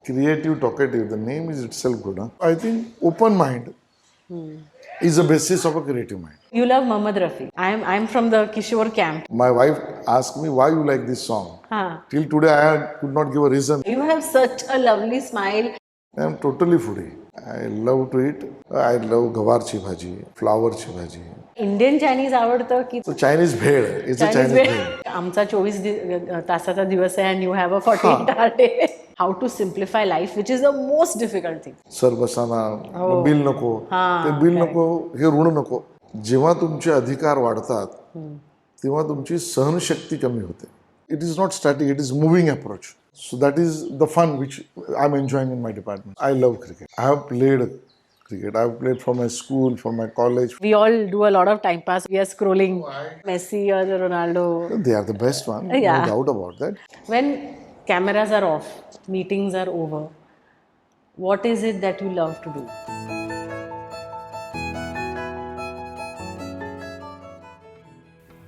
Creative Talkative, the name is itself good. Huh? I think open mind is the basis of a creative mind. You love Mohd Rafi. I'm from the Kishore camp. My wife asked me why you like this song. Huh. Till today, I could not give a reason. You have such a lovely smile. I am totally foodie. I love to eat. I love gawarchi bhaji, flowerची भाजी. Indian Chinese आवडतं की So Chinese bhel. It's a Chinese bhel. आमचा 24 तासाचा दिवस आहे and you have a 48-hour day. How to simplify life, which is the most difficult thing. सर बसाना, bill नको, ते बिल नको, हे ऋण नको. जेव्हा तुमचे अधिकार वाढतात तेव्हा तुमची सहनशक्ती कमी होते. It is not static, it is moving approach. So that is the fun which I'm enjoying in my department. I love cricket. I have played cricket. I have played for my school, for my college. We all do a lot of time pass. We are scrolling Messi or Ronaldo. They are the best one, no doubt about that. When cameras are off, meetings are over, what is it that you love to do?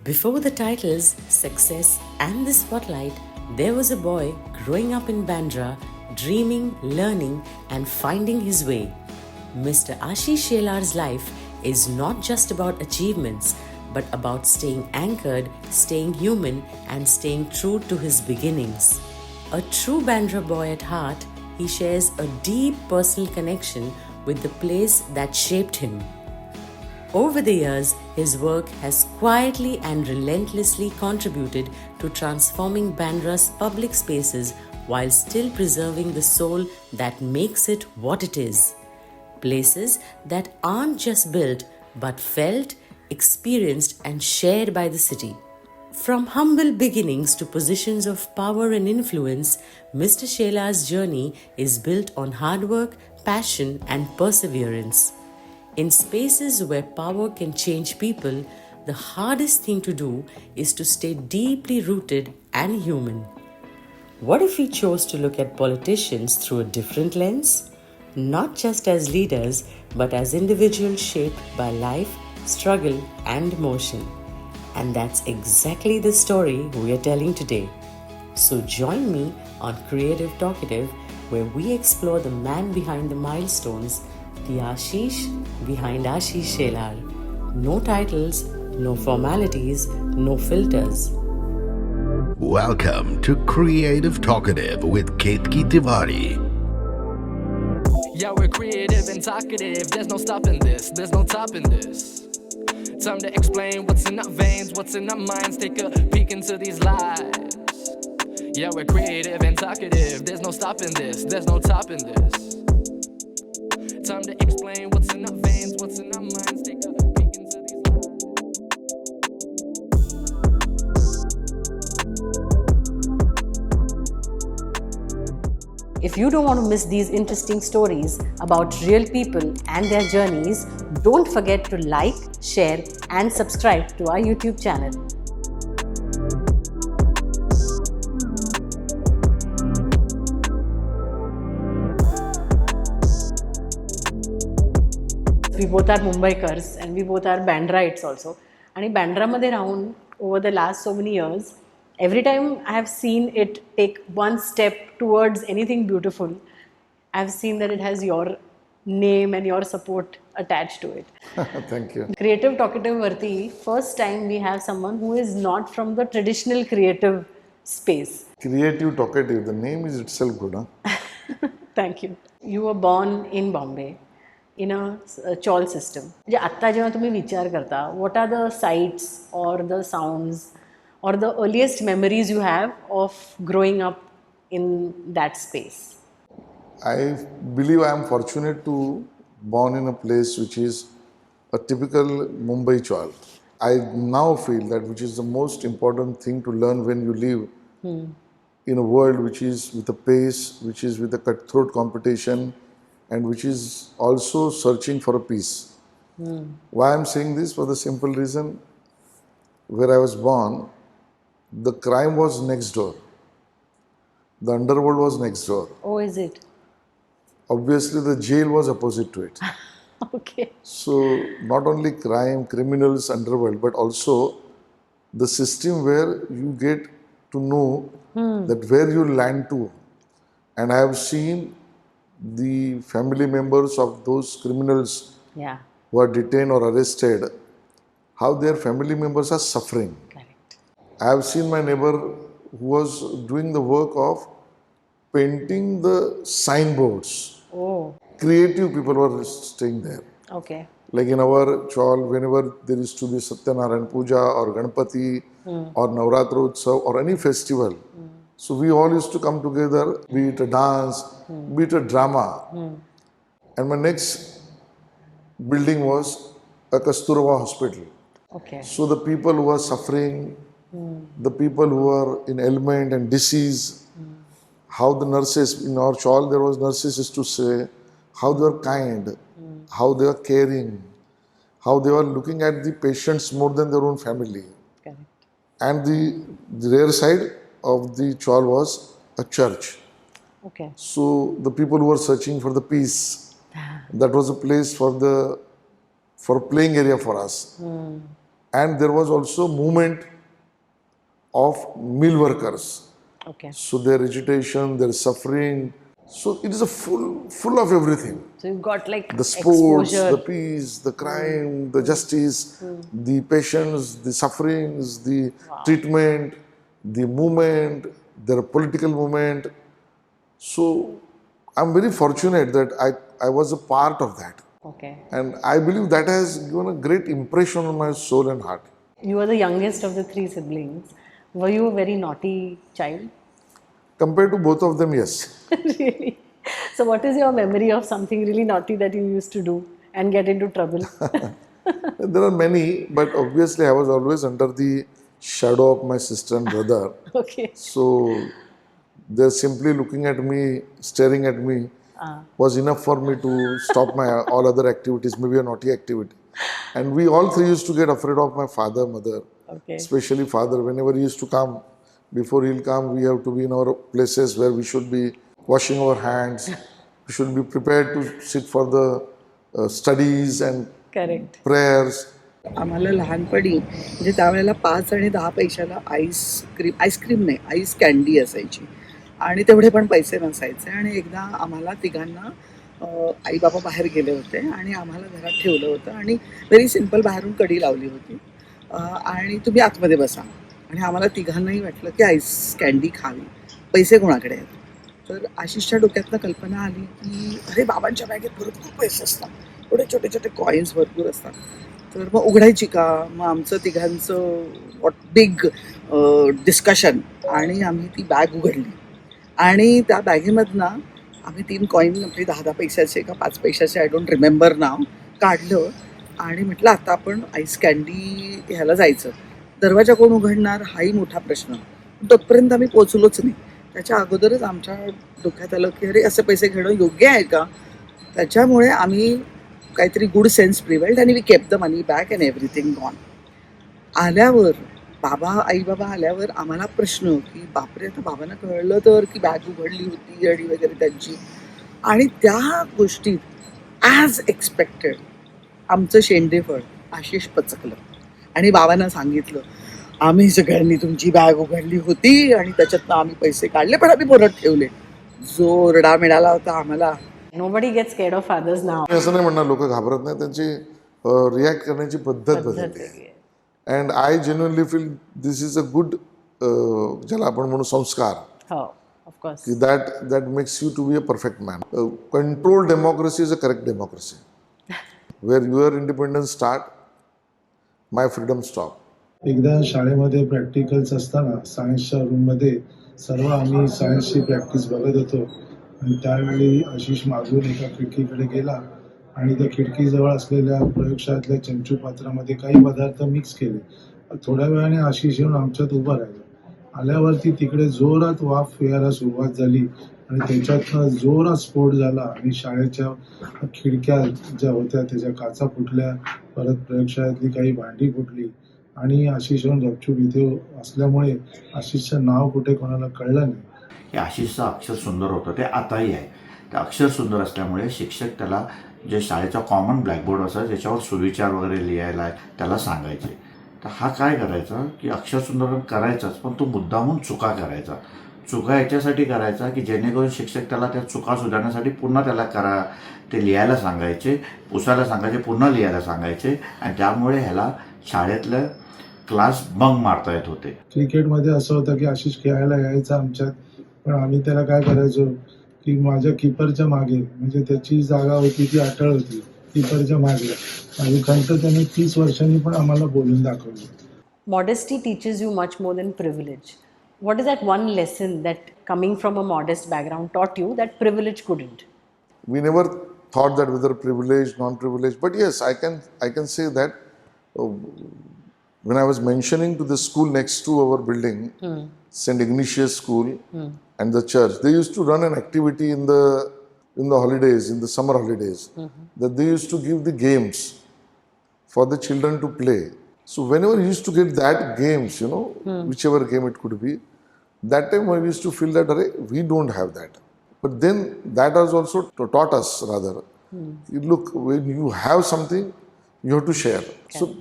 Before the titles, success and the spotlight, there was a boy growing up in Bandra, dreaming, learning and finding his way. Mr Ashish Shelar's life is not just about achievements, but about staying anchored, staying human and staying true to his beginnings. A true Bandra boy at heart, he shares a deep personal connection with the place that shaped him. Over the years, his work has quietly and relentlessly contributed to transforming Bandra's public spaces while still preserving the soul that makes it what it is. Places that aren't just built but felt, experienced and shared by the city. From humble beginnings to positions of power and influence, Mr. Shelar's journey is built on hard work, passion and perseverance. In spaces where power can change people, the hardest thing to do is to stay deeply rooted and human. What if we chose to look at politicians through a different lens? Not just as leaders, but as individuals shaped by life, struggle, and motion. And that's exactly the story we are telling today. So join me on Creative Talkative, where we explore the man behind the milestones, the Ashish behind Ashish Shelar. No titles, no formalities, no filters. Welcome to Creative Talkative with Ketki Tewary. Yeah, we're creative and talkative. There's no stopping this, there's no topping this. Time to explain what's in our veins, what's in our minds. Take a peek into these lives. Yeah, we're creative and talkative. There's no stopping this, there's no topping this. Time to explain what's in our veins, what's in our minds. Take a peek into these lives. If you don't want to miss these interesting stories about real people and their journeys, don't forget to like, share and subscribe to our YouTube channel. We both are Mumbaikars and we both are Bandraites also. And Bandraमध्ये राहून over the last so many years, every time I have seen it take one step towards anything beautiful, I have seen that it has your name and your support attached to it. Thank you. Creative Talkative Varti, first time we have someone who is not from the traditional creative space. Creative Talkative, the name is itself good. Huh? Thank you. You were born in Bombay in a chawl system. म्हणजे आत्ता जेव्हा तुम्ही विचार करता, what are the sights or the sounds or the earliest memories you have of growing up in that space? I believe I am fortunate to born in a place which is a typical Mumbai chawl. I now feel that which is the most important thing to learn when you live in a world which is with a pace, which is with a cutthroat competition and which is also searching for a peace. Why I am saying this? For the simple reason, where I was born, the crime was next door. The underworld was next door. Oh, is it? Obviously, the jail was opposite to it. Okay. So, not only crime, criminals, underworld, but also the system where you get to know that where you land to and I have seen the family members of those criminals Yeah. who are detained or arrested, how their family members are suffering. Correct. I have seen my neighbor who was doing the work of painting the signboards. Oh. Creative people were staying there. Okay. Like in our chawl, whenever there is to be Satyanarayan Puja or Ganpati or Navratra Utsav or any festival, so we all used to come together, be it a dance, be it a drama. And my next building was a Kasturba hospital. Okay. So the people who are suffering, the people who are in ailment and disease, how the nurses, in our chawl there was nurses used to say, how they were kind, how they were caring, how they were looking at the patients more than their own family. Correct. And the rear side of the chawl was a church. Okay. So the people who were searching for the peace, that was a place for playing area for us. And there was also movement of mill workers. Okay. So their agitation, their suffering. So it is a full of everything. So you've got like The sports, exposure. the peace, the crime, the justice, the patients, the sufferings, the treatment, the movement, their political movement. So I'm very fortunate that I was a part of that. Okay. And I believe that has given a great impression on my soul and heart. You were the youngest of the 3 siblings. Were you a very naughty child? Compared to both of them, yes. Really? So what is your memory of something really naughty that you used to do and get into trouble? There are many, but obviously I was always under the shadow of my sister and brother. Okay. So they're simply looking at me, staring at me, was enough for me to stop my all other activities, maybe a naughty activity. And we all three used to get afraid of my father, mother, Okay. especially father. Whenever he used to come, before he'll come, we have to be in our places where we should be washing our hands. We should be prepared to sit for the studies and Correct. prayers. आम्हाला लहानपणी म्हणजे त्यावेळेला 5 आणि 10 पैशाला ice cream नाही ice candy असायची आणि तेवढे पण पैसे नसायचे. आणि एकदा आम्हाला तिघांना आई बाबा बाहेर गेले होते आणि आम्हाला घरात ठेवलं होतं आणि व्हेरी सिम्पल बाहेरून कडी लावली होती आणि तुम्ही आतमध्ये बसा. आणि आम्हाला तिघांनाही वाटलं की आईस कॅन्डी खावी. पैसे कोणाकडे आहेत? तर आशिषच्या डोक्यातनं कल्पना आली की अरे बाबांच्या बॅगेत भरपूर पैसे असतात, थोडे छोटे छोटे कॉईन्स भरपूर असतात, तर मग उघडायची का? मग आमचं तिघांचं बिग डिस्कशन आणि आम्ही ती बॅग उघडली आणि त्या बॅगेमधनं आम्ही 3 कॉईन आपले 10-10 पैशाचे का 5 पैशाचे आय डोंट रिमेंबर नाव काढलं आणि म्हटलं आता आपण आईस कॅन्डी ह्याला जायचं. दरवाजा कोण उघडणार हाही मोठा प्रश्न. तोपर्यंत आम्ही पोचलोच नाही. त्याच्या अगोदरच आमच्या डोक्यात आलं की अरे असे पैसे घेणं योग्य आहे का? त्याच्यामुळे आम्ही काहीतरी गुड सेन्स प्रिवेल्ड आणि we kept the money back and everything gone. आल्यावर आई बाबा आल्यावर आम्हाला प्रश्न की बापरे आता बाबांना कळलं तर की बॅग उघडली होती आणि वगैरे त्यांची. आणि त्या गोष्टीत ॲज एक्सपेक्टेड आमचं शेंडेफळ आशिष पचकलं आणि बाबांना सांगितलं आम्ही सगळ्यांनी तुमची बॅग उघडली होती आणि त्याच्यातनं आम्ही पैसे काढले पण आम्ही परत ठेवले. जो रडा मिळाला होता आम्हाला. Nobody gets scared of fathers now. मी असं नाही म्हणणार लोक घाबरत नाही, त्यांची रिॲक्ट करण्याची पद्धत बदलते. And I genuinely feel this is a good ज्याला आपण म्हणू संस्कार Oh, of course. की that makes you to be a perfect man. Control democracy is a correct democracy. Where your independence start, my freedom stop. एकदा शाळेमध्ये practicals असताना सायन्सच्या रूममध्ये सर्व आम्ही सायन्सची प्रॅक्टिस बघत होतो आणि त्यावेळी आशिष मागून एका खिडकीकडे गेला आणि त्या खिडकीजवळ असलेल्या प्रयोगशाळेतल्या चमचू पात्रामध्ये काही पदार्थ मिक्स केले. थोड्या वेळाने आशिष येऊन आमच्यात उभा राहिला. आल्यावरती तिकडे जोरात वाफ यायला सुरुवात झाली आणि त्याच्यातनं जोरात स्फोट झाला आणि शाळेच्या खिडक्या ज्या होत्या त्याच्या काचा फुटल्या. परत प्रयोगशाळेतली काही भांडी फुटली आणि आशिष येऊन गपचूप इथे असल्यामुळे आशिषचं नाव कुठे कोणाला कळलं नाही. हे आशिषचं अक्षर सुंदर होतं, ते आताही आहे. ते अक्षर सुंदर असल्यामुळे शिक्षक त्याला जे शाळेचा कॉमन ब्लॅकबोर्ड असायचा त्याच्यावर सुविचार वगैरे लिहायला त्याला सांगायचे. तर हा काय करायचा की अक्षर सुंदर करायचाच पण तो मुद्दामून चुका करायचा. चुका याच्यासाठी करायचा की जेणेकरून शिक्षक त्याला त्या चुका सुधारण्यासाठी पुन्हा त्याला ते लिहायला सांगायचे, पुसायला सांगायचे, पुन्हा लिहायला सांगायचे आणि त्यामुळे ह्याला शाळेतलं क्लास बंक मारता येत होते. क्रिकेटमध्ये असं होतं की आशिष खेळायला यायचा आमच्यात, पण आम्ही त्याला काय करायचो की माझ्या कीपरच्या मागे, म्हणजे त्याची जागा होती ती अटळ होती कीपरच्या मागे, आणि खंत त्याने 30 वर्षांनी पण आम्हाला बोलून दाखवली. Modesty teaches you much more than privilege. What is that one lesson that coming from a modest background taught you that privilege couldn't? We never thought that whether privileged, non-privileged, but yes, I can say that uh, when I was mentioning to the school next to our building, St. Ignatius School and the church, they used to run an activity in the holidays, in the summer holidays, that they used to give the games for the children to play. So whenever we used to get that games, whichever game it could be, that time I used to feel that we don't have that. But then that has also taught us rather, look, when you have something, you have to share. So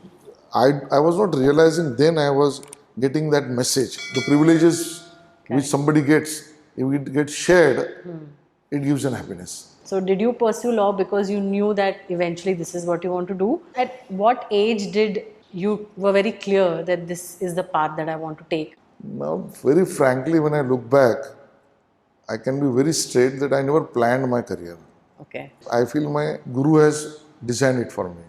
I was not realizing then I was getting that message. The privileges which somebody gets, if it gets shared, it gives an happiness. So did you pursue law because you knew that eventually this is what you want to do? At what age did you were very clear that this is the path that I want to take? Now, very frankly, when I look back, I can be very straight that I never planned my career. Okay. I feel my guru has designed it for me.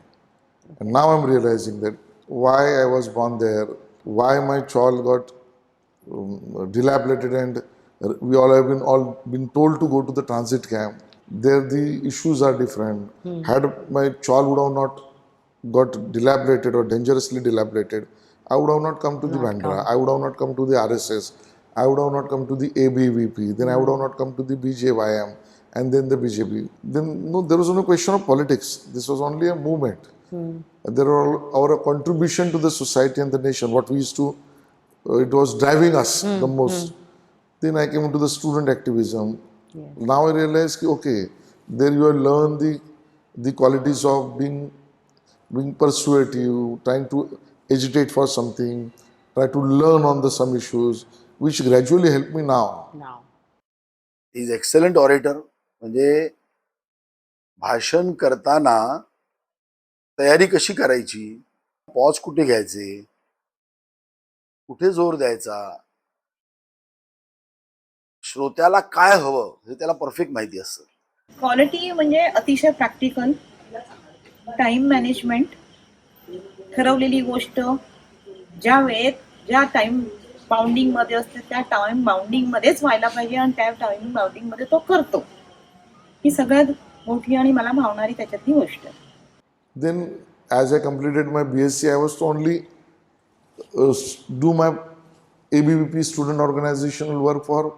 And now I'm realizing that why I was born there, why my child got dilapidated, and we all have been told to go to the transit camp. There the issues are different. Had my child would have not got dilapidated or dangerously dilapidated, I would have not come to the Bandra. I would have not come to the RSS. I would have not come to the ABVP. Then I would have not come to the BJYM and then the BJP. Then no, there was no question of politics. This was only a movement. There were our contribution to the society and the nation. What we used to, it was driving us the most. Then I came into the student activism. Yes. Now I realize, okay, there you have learned the qualities of being persuasive, trying to agitate for something, try to learn on some issues, which gradually helped me now. Now. Is excellent orator. म्हणजे भाषण करताना तयारी कशी करायची, pause कुठे घ्यायचे, कुठे जोर द्यायचा, श्रोत्याला काय हवं हे त्याला परफेक्ट माहिती असतं. क्वालिटी म्हणजे अतिशय प्रॅक्टिकल, टाइम मॅनेजमेंट, ठरवलेली गोष्ट ज्या वेळेत ज्या टाइम बाउंडिंग मध्ये असते त्या टाइम बाउंडिंग मध्येच व्हायला पाहिजे आणि त्या टाइम बाउंडिंग मध्ये तो करतो. ही सगळ्यात मोठी आणि मला भावणारी त्याच्यातली गोष्ट. Then as I completed my BSc, I was to only do my ABVP student organizational work for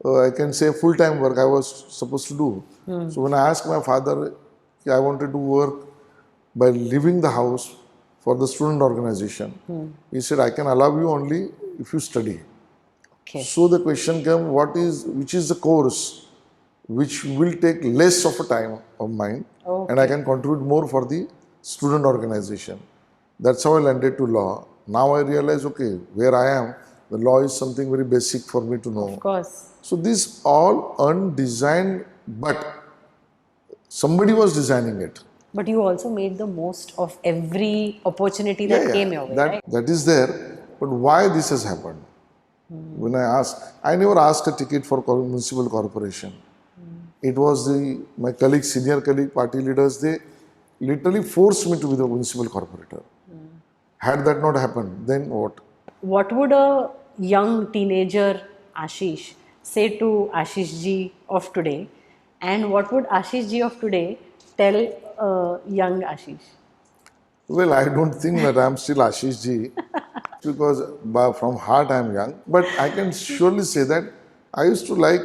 I can say full-time work I was supposed to do. So when I asked my father, I wanted to work by leaving the house for the student organization. He said, I can allow you only if you study. Okay. So the question came, which is the course which will take less of a time of mine and I can contribute more for the student organization. That's how I landed to law. Now I realize, okay, where I am, the law is something very basic for me to know. Of course. So this all undesigned, but somebody was designing it. But you also made the most of every opportunity that came your way, right? That is there, but why this has happened? When I never asked a ticket for municipal corporation. It was my colleagues, senior colleague, party leaders, they literally forced me to be the municipal corporator. Had that not happened, then what? What would a young teenager Ashish say to Ashish ji of today, and what would Ashish ji of today tell young Ashish? Well, I don't think that I'm still Ashish ji because from heart I'm young, but I can surely say that I used to like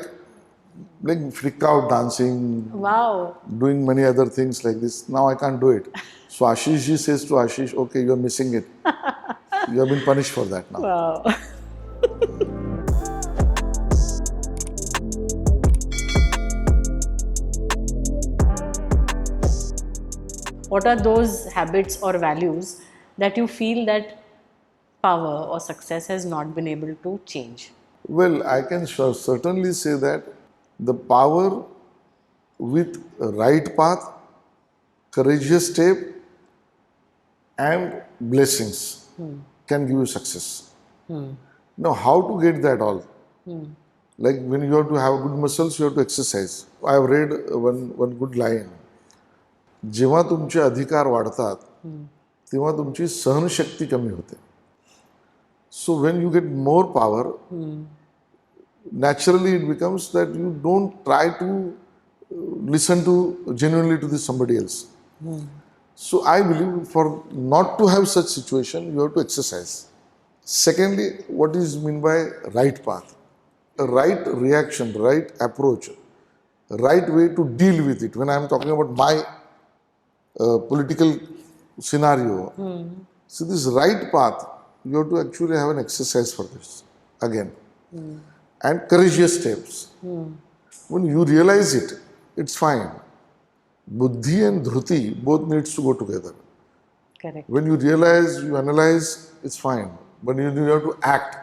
freak out dancing, Wow. doing many other things like this. Now I can't do it. So Ashish ji says to Ashish, okay, you are missing it. You have been punished for that now. Wow. What are those habits or values that you feel that power or success has not been able to change? Well, I can certainly say that the power with right path, courageous step, and blessings can give you success. Now, how to get that all? Like when you have to have good muscles, you have to exercise. I have read one good line. जेव्हा तुमचे अधिकार वाढतात तेव्हा तुमची सहनशक्ती कमी होते. So when you get more power, naturally it becomes that you don't try to listen to genuinely to somebody else. So I believe for not to have such situation, you have to exercise. Secondly, what is meant by right path? A right reaction, right approach, right way to deal with it. When I am talking about my political scenario, so this right path, you have to actually have an exercise for this again. And courageous steps. When you realize it, it's fine. Buddhi and dhruti both needs to go together. Correct. When you realize, you analyze, it's fine. But you have to act.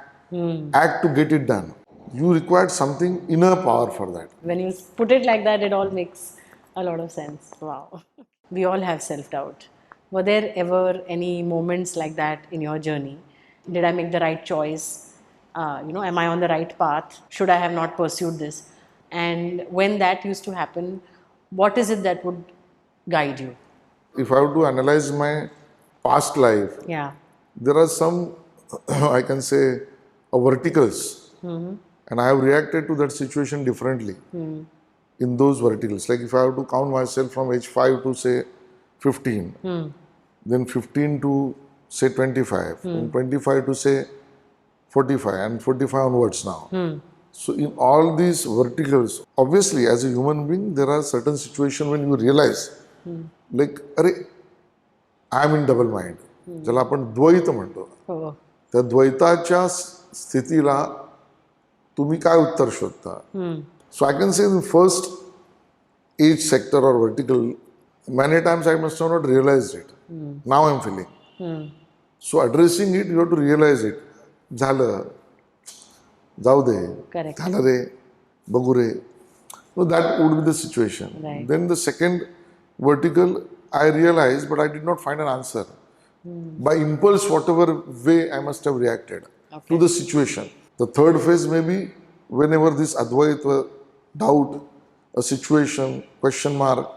Act to get it done. You require something inner power for that. When you put it like that, it all makes a lot of sense. Wow. We all have self-doubt. Were there ever any moments like that in your journey? Did I make the right choice? Am I on the right path? Should I have not pursued this? And when that used to happen, what is it that would guide you? If I were to analyze my past life, Yeah. there are some, I can say, verticals. And I have reacted to that situation differently in those verticals. Like if I have to count myself from age 5 to say 15, then 15 to say 25, and 25 to say 45, and 45 onwards now. So in all these verticals, obviously as a human being, there are certain situations when you realize, like, I am in double mind. ज्याला आपण द्वैत म्हणतो. Oh. त्या द्वैताच्या स्थितीला तुम्ही काय उत्तर शोधता? So I can say the first age sector or vertical, many times I must have not realized it. Now I am feeling. So addressing it, you have to realize it. झालं, जाऊ दे, Correct. झालं रे, बघू रे. No, that would be the situation. Right. Then the second vertical, I realized, but I did not find an answer. By impulse, whatever way I must have reacted to the situation. The third phase may be whenever this Advaita, doubt, a situation, question mark,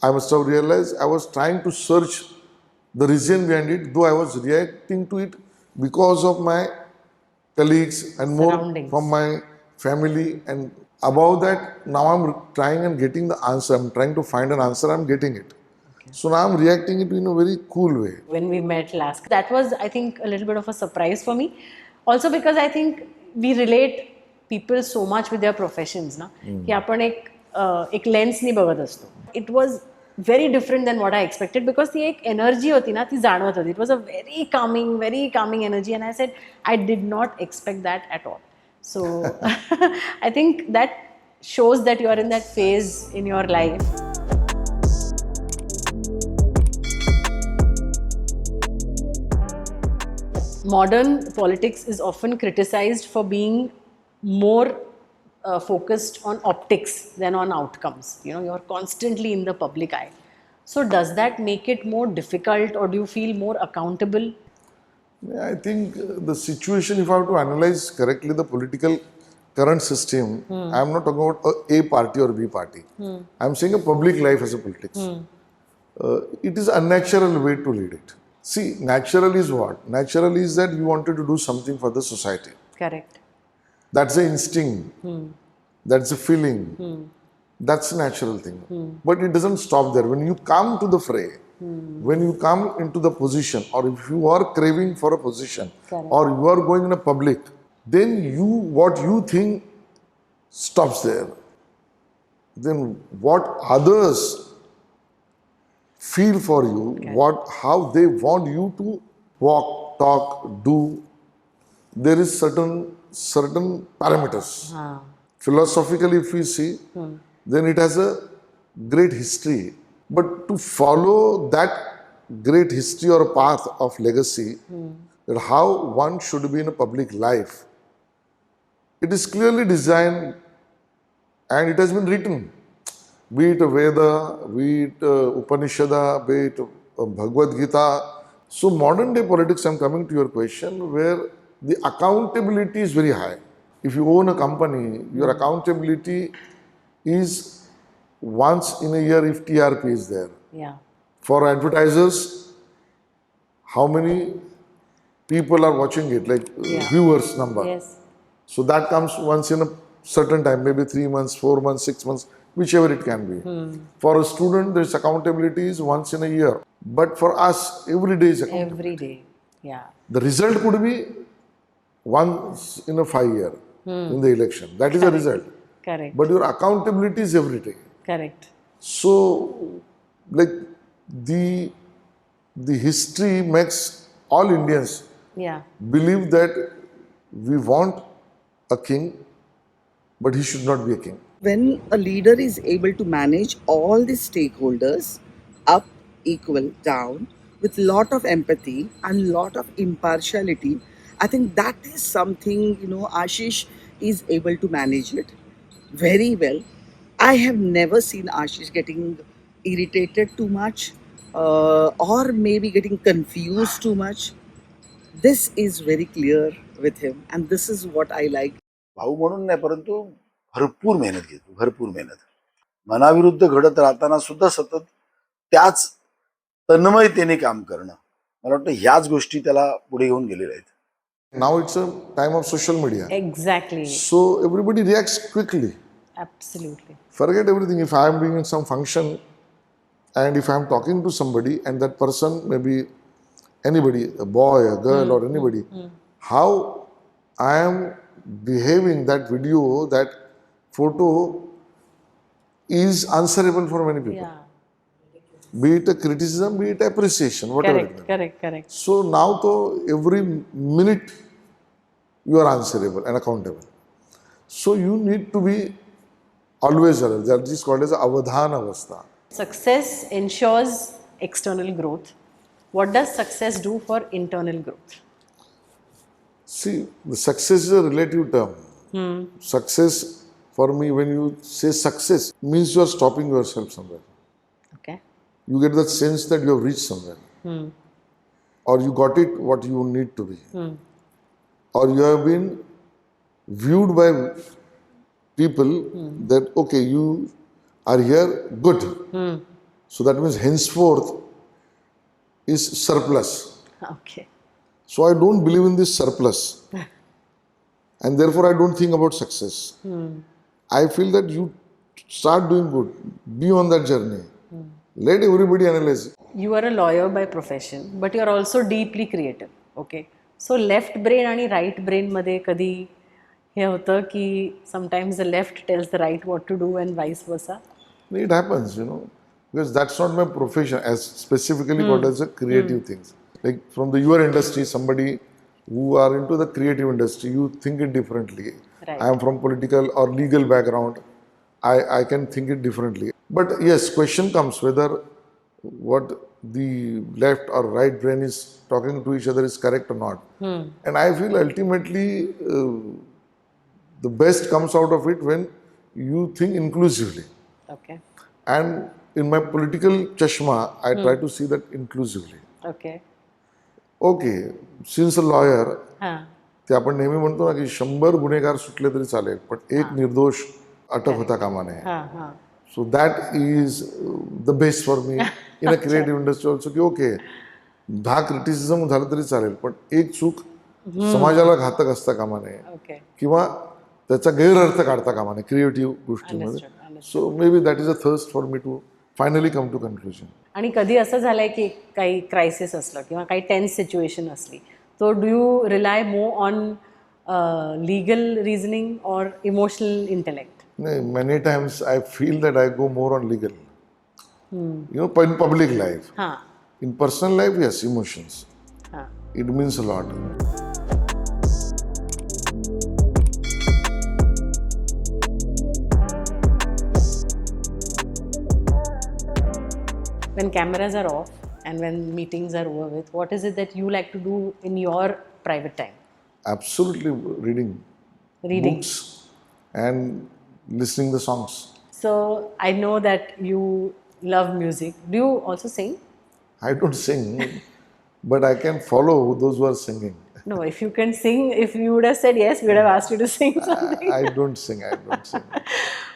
I must have realized I was trying to search the reason behind it, though I was reacting to it because of my colleagues and more Surroundings. from my family. And above that, now I'm trying and getting the answer. I'm trying to find an answer, I'm getting it. So now I'm reacting it in a very cool way. When we met last, that was, I think, a little bit of a surprise for me. Also because I think we relate people so much with their professions, na? की आपण एक lens नी बघत असतो. It was very different than what I expected because ती एक energy होती ना, ती जाणवत होती. It was a very calming energy, and I said I did not expect that at all. So I think that shows that you are in that phase in your life. Modern politics is often criticized for being more focused on optics than on outcomes. You're constantly in the public eye. So does that make it more difficult, or do you feel more accountable? I think the situation, if I have to analyze correctly the political current system, I am not talking about A party or B party. I am saying a public life as a politics. It is a unnatural way to lead it. See, natural is what? Natural is that you wanted to do something for the society. Correct. That's the instinct. That's the feeling. That's a natural thing. But it doesn't stop there. When you come to the fray, when you come into the position, or if you are craving for a position, Correct. or you are going in a public, then what you think stops there. Then what others feel for you, how they want you to walk, talk, do, there is certain parameters. Philosophically, if we see, then it has a great history. But to follow that great history or path of legacy, that how one should be in a public life, It is clearly designed and it has been written. Be it a Veda, be it Upanishada, be it Bhagavad Gita. So modern day politics, I'm coming to your question, where the accountability is very high. If you own a company, your accountability is once in a year if TRP is there. Yeah. For advertisers, how many people are watching it, like Yeah. viewers number. Yes. So that comes once in a certain time, maybe 3 months, 4 months, 6 months, whichever it can be. For a student, this accountability is once in a year. But for us, every day is accountable. Every day. Yeah. The result could be once in a 5 year in the election. That is a result. Correct. But your accountability is every day. Correct. So, like the history makes all Indians Yeah. believe that we want a king, but he should not be a king. When a leader is able to manage all the stakeholders, up, equal, down, with lot of empathy and lot of impartiality, I think that is something, Ashish is able to manage it very well. I have never seen Ashish getting irritated too much or maybe getting confused too much. This is very clear with him, and this is what I like. भाऊ म्हणून नाही, परंतु भरपूर मेहनत घेतो, भरपूर मेहनत. मनाविरुद्ध घडत राहताना सुद्धा सतत त्याच तन्मयतेने काम करणं, मला वाटतं ह्याच गोष्टी त्याला पुढे घेऊन गेलेल्या आहेत. Now it's a time of social media. Exactly. So everybody reacts quickly. Absolutely. Forget everything. If I am being in some function and if I am talking to somebody and that person, maybe anybody, a boy, a girl or anybody, how I am behaving, that video, that photo is answerable for many people. Yeah. Be it a criticism, be it appreciation, whatever it may be. Correct. So now, though, every minute you are answerable and accountable. So you need to be always alert. That is called as avadhan avastha. Success ensures external growth. What does success do for internal growth? See, the success is a relative term. Success, for me, when you say success, means you are stopping yourself somewhere. Okay. You get that sense that you have reached somewhere. Or you got it what you need to be. Or you have been viewed by people that, okay, you are here, good. So that means henceforth is surplus. Okay. So I don't believe in this surplus. And therefore I don't think about success. I feel that you start doing good, be on that journey. Let everybody analyze. You are a lawyer by profession, but you are also deeply creative. Okay. So left brain and right brain मध्ये कधी हे होतं की sometimes the left tells the right what to do and vice versa? It happens, because that's not my profession as specifically called as a creative things. Like from your industry, somebody who are into the creative industry, you think it differently. Right. I am from political or legal background. I can think it differently. But yes, question comes whether what the left or right brain is talking to each other is correct or not. And I feel ultimately the best comes out of it when you think inclusively. Okay. And in my political chashma, I try to see that inclusively. Okay. Okay, since a lawyer, हां. ते आपण नेहमी म्हणतो ना की 100 गुन्हेगार सुटले तरी चालेल, पण एक निर्दोष अटक होता कामा नये. हां. So that is the base for me in a creative industry also की ओके 10 क्रिटिसिझम झालं तरी चालेल, पण एक चूक समाजाला घातक असता कामा नये Okay. किंवा त्याचा गैरअर्थ काढता कामा नये क्रिएटिव्ह गोष्टीमध्ये. Understood. So maybe that is a thirst for me to finally come to conclusion. आणि कधी असं झालंय की काही क्रायसिस असलं किंवा काही टेन्स सिच्युएशन असली, तो do you rely more on legal reasoning और emotional intellect? Many times I feel that I go more on legal. In public life. हां. In personal life, yes, emotions. हां. It means a lot. When cameras are off and when meetings are over with, what is it that you like to do in your private time? Absolutely reading. Reading. books, and listening the songs. So I know that you love music. Do you also sing? I don't sing, but I can follow those who are singing. No, if you can sing, if you would have said yes, we would have asked you to sing something. I don't sing. I don't sing.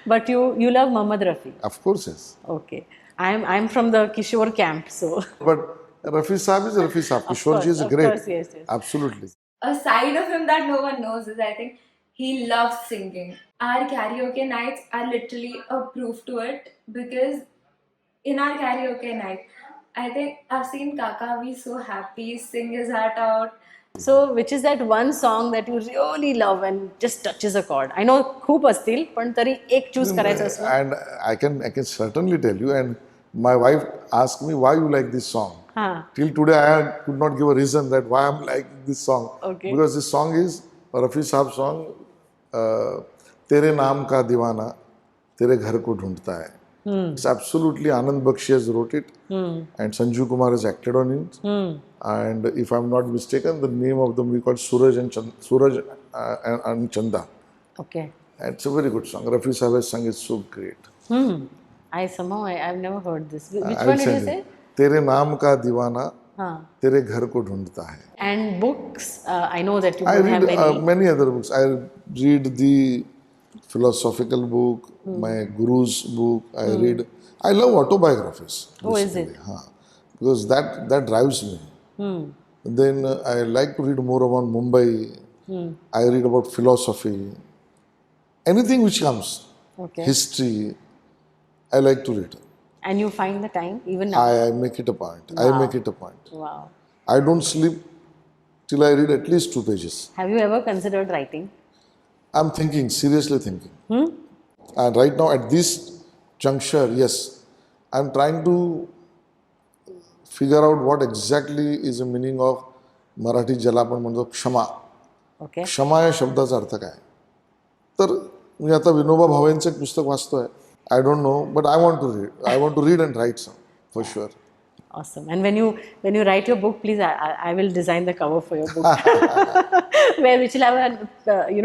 But you love Mohd Rafi. Of course, yes. Okay. I'm from the Kishore camp, so But Rafi Saab is Rafi Saab. Kishore ji is of great. course, yes. Absolutely. A side of him that no one knows is I think he loves singing. Our karaoke nights are literally a proof to it because in our karaoke night, I think I've seen Kaka be so happy, sing his heart out. So which is that one song that you really love and just touches a chord? I know खूप असतील, पण तरी एक choose करायचं असलं. And I can certainly tell you. And my wife asked me why you like this song. Till today, I could not give a reason that why I'm liking this song. Okay. Because this song is Rafi Saab song. तेरे नाम का दीवाना, तेरे घर को ढूंढता है. It's absolutely Anand Bakshi has wrote it, and Sanju Kumar has acted on it. And if I'm not mistaken, the name of the movie called Suraj and Chanda. Okay. And it's a very good song. Rafi Saab has sung it so great. I've never heard this. Which I one will did you send say? you. तेरे नाम का दीवाना, तेरे घर को ढूंढता है. And books, I know that you I don't have read many. many other books. I read the philosophical book, my guru's book. I love autobiographies. Oh, is it? basically. Because that drives me. Then I like to read more about Mumbai. I read about philosophy. Anything which comes, Okay. history, I like to read. And you find the time even now? I make it a point. I make it a point. Wow. I don't sleep till I read at least 2 pages. Have you ever considered writing? I'm thinking, seriously thinking. And right now at this juncture, yes, I'm trying to figure out what exactly is the meaning of Marathi ज्याला आपण म्हणतो क्षमा. Okay. क्षमा या शब्दाचा अर्थ काय? तर मी आता विनोबा भावेंचं एक पुस्तक वाचतोय. I don't know, but I want to read. I want to read and write some, for sure. Awesome. And when you write your book, please, I will design the cover for your book, which will have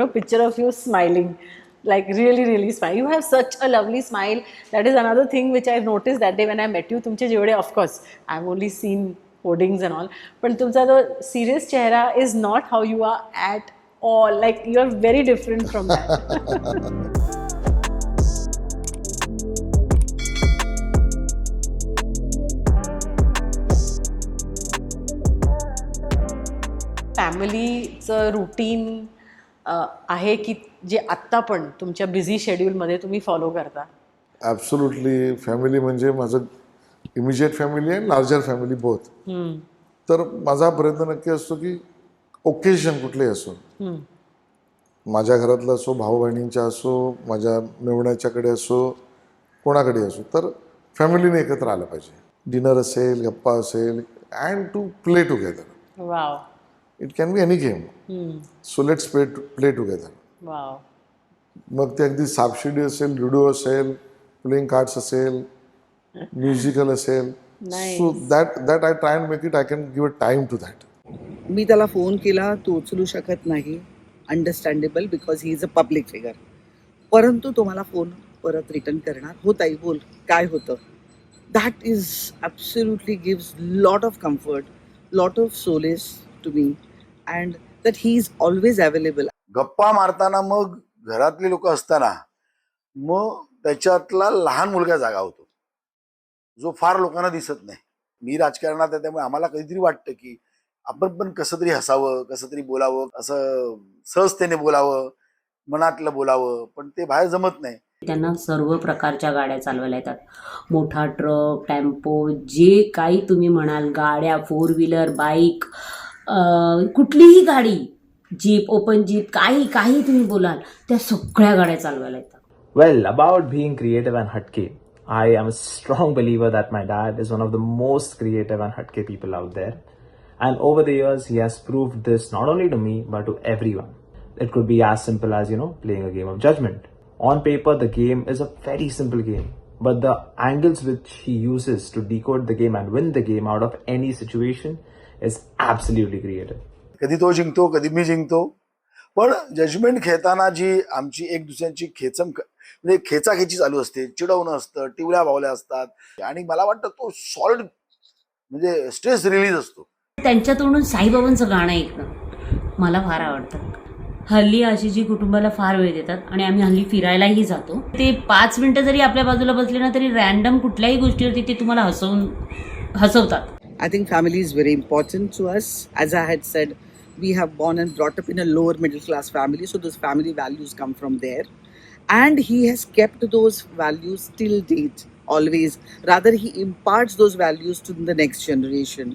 a picture of you smiling, like really, really smile. You have such a lovely smile. That is another thing which I noticed that day when I met you. तुमचे जेवढे, of course, I've only seen hoardings and all, but तुमचा जो serious चेहरा is not how you are at all. Like you are very different from that. फॅमिलीचं routine आहे की जे आत्ता पण तुमच्या बिझी शेड्यूलमध्ये तुम्ही फॉलो करता? ॲब्सोल्युटली. फॅमिली म्हणजे माझं इमिजिएट फॅमिली आहे, लार्जर फॅमिली बोथ. तर माझा प्रयत्न नक्की असतो की ओकेजन कुठलेही असो, माझ्या घरातलं असो, भाऊ बहिणींच्या असो, माझ्या मेवण्याच्याकडे असो, कोणाकडे असो, तर फॅमिलीने एकत्र आलं पाहिजे. डिनर असेल, गप्पा असेल, and to play together. Wow. It can be any game. So let's play together. Wow. मग ते अगदी सापशिडी असेल, लुडो असेल, प्लेइंग कार्ड्स असेल, म्युझिकल असेल. So that I try and make it. I can give a time to that. मी त्याला फोन केला, तो उचलू शकत नाही. Understandable, because he is a public figure. परंतु तो मला फोन परत रिटर्न करणार. हो ताई, बोल, काय होतं? That is absolutely gives lot of comfort, lot of solace to me, and that he is always available. गप्पा मारताना मग घरातले लोक असताना मग त्याच्यातला लहान मुलगा जागा होतो, जो फार लोकांना दिसत नाही. मी राजकारणात आहे, त्यामुळे आम्हाला कधीतरी वाटतं की आपण पण कसं तरी हसावं, कसं तरी बोलावं, असं सहजतेने बोलावं, मनातलं बोलावं, पण ते बाहेर जमत नाही. त्यांना सर्व प्रकारच्या गाड्या चालवायला येतात. मोठा ट्रक, टेम्पो, जे काही तुम्ही म्हणाल, गाड्या, 4 व्हीलर, बाईक, कुठलीही गाडी, जीप, ओपन जीप, काही तुम्ही बोलाल, त्या सगळ्या गाड्या चालवायला येतात. Well, about being creative and hatke, I am a strong believer that my dad is one of the most creative and hatke people out there. And over the years, he has proved this not only to me, but to everyone. It could be as simple as, playing a game of judgment. On paper, the game is a very simple game, but the angles which he uses to decode the game and win the game out of any situation is absolutely creative. कधी तो जिंकतो, कधी मी जिंकतो, पण judgement खेळताना जी आमची एक दुसऱ्यांची म्हणजे खेचाखेची चालू असते, चिडवणं असतं, टिवल्या बावल्या असतात आणि मला वाटतं तो सॉल्ट म्हणजे स्ट्रेस रिलीज असतो. त्यांच्या तोंडून साईबाबांचं गाणं ऐकणं मला फार आवडतं. हल्ली आशिषजी कुटुंबाला फार वेळ देतात आणि आम्ही हल्ली फिरायलाही जातो. ते 5 मिनिटं जरी आपल्या बाजूला बसले ना तरी रॅन्डम कुठल्याही गोष्टीवरती ते तुम्हाला हसवतात. I think family is very important to us. As I had said, we have born and brought up in a lower middle class family, so those family values come from there. And he has kept those values till date, always. Rather, he imparts those values to the next generation.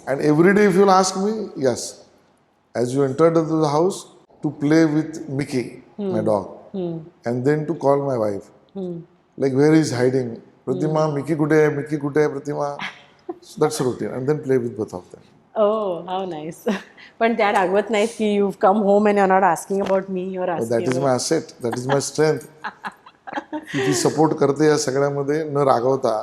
And every day, if you'll ask me, yes, as you entered into the house, to play with Mickey, my dog, and then to call my wife. Like, where is hiding? Pratima, Mickey kude hai, Mickey kude hai, Pratima. So that's routine. And then play with both of them. Oh, how nice. पण त्या रागवत नाहीत की you come home and you are not asking about me, you are That asking is my asset. That is my strength. की ती support करते या सगळ्यामध्ये न रागवता.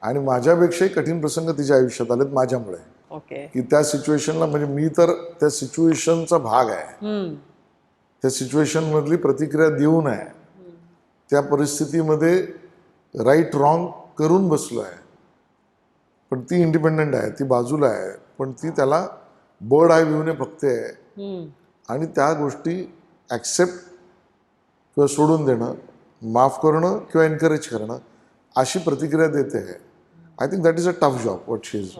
आणि माझ्यापेक्षाही कठीण प्रसंग तिच्या आयुष्यात आलेत माझ्यामुळे. ओके. की त्या सिच्युएशनला म्हणजे मी तर त्या सिच्युएशनचा भाग आहे. त्या सिच्युएशन मधली प्रतिक्रिया देऊ नये. त्या परिस्थितीमध्ये राईट रॉंग करून बसलो आहे. पण ती इंडिपेंडंट आहे, ती बाजूला आहे, पण ती त्याला बर्ड आय व्ह्यूने बघते आहे. आणि त्या गोष्टी ॲक्सेप्ट किंवा सोडून देणं, माफ करणं किंवा एनकरेज करणं अशी प्रतिक्रिया देते आहे. I think that is a tough job what she is.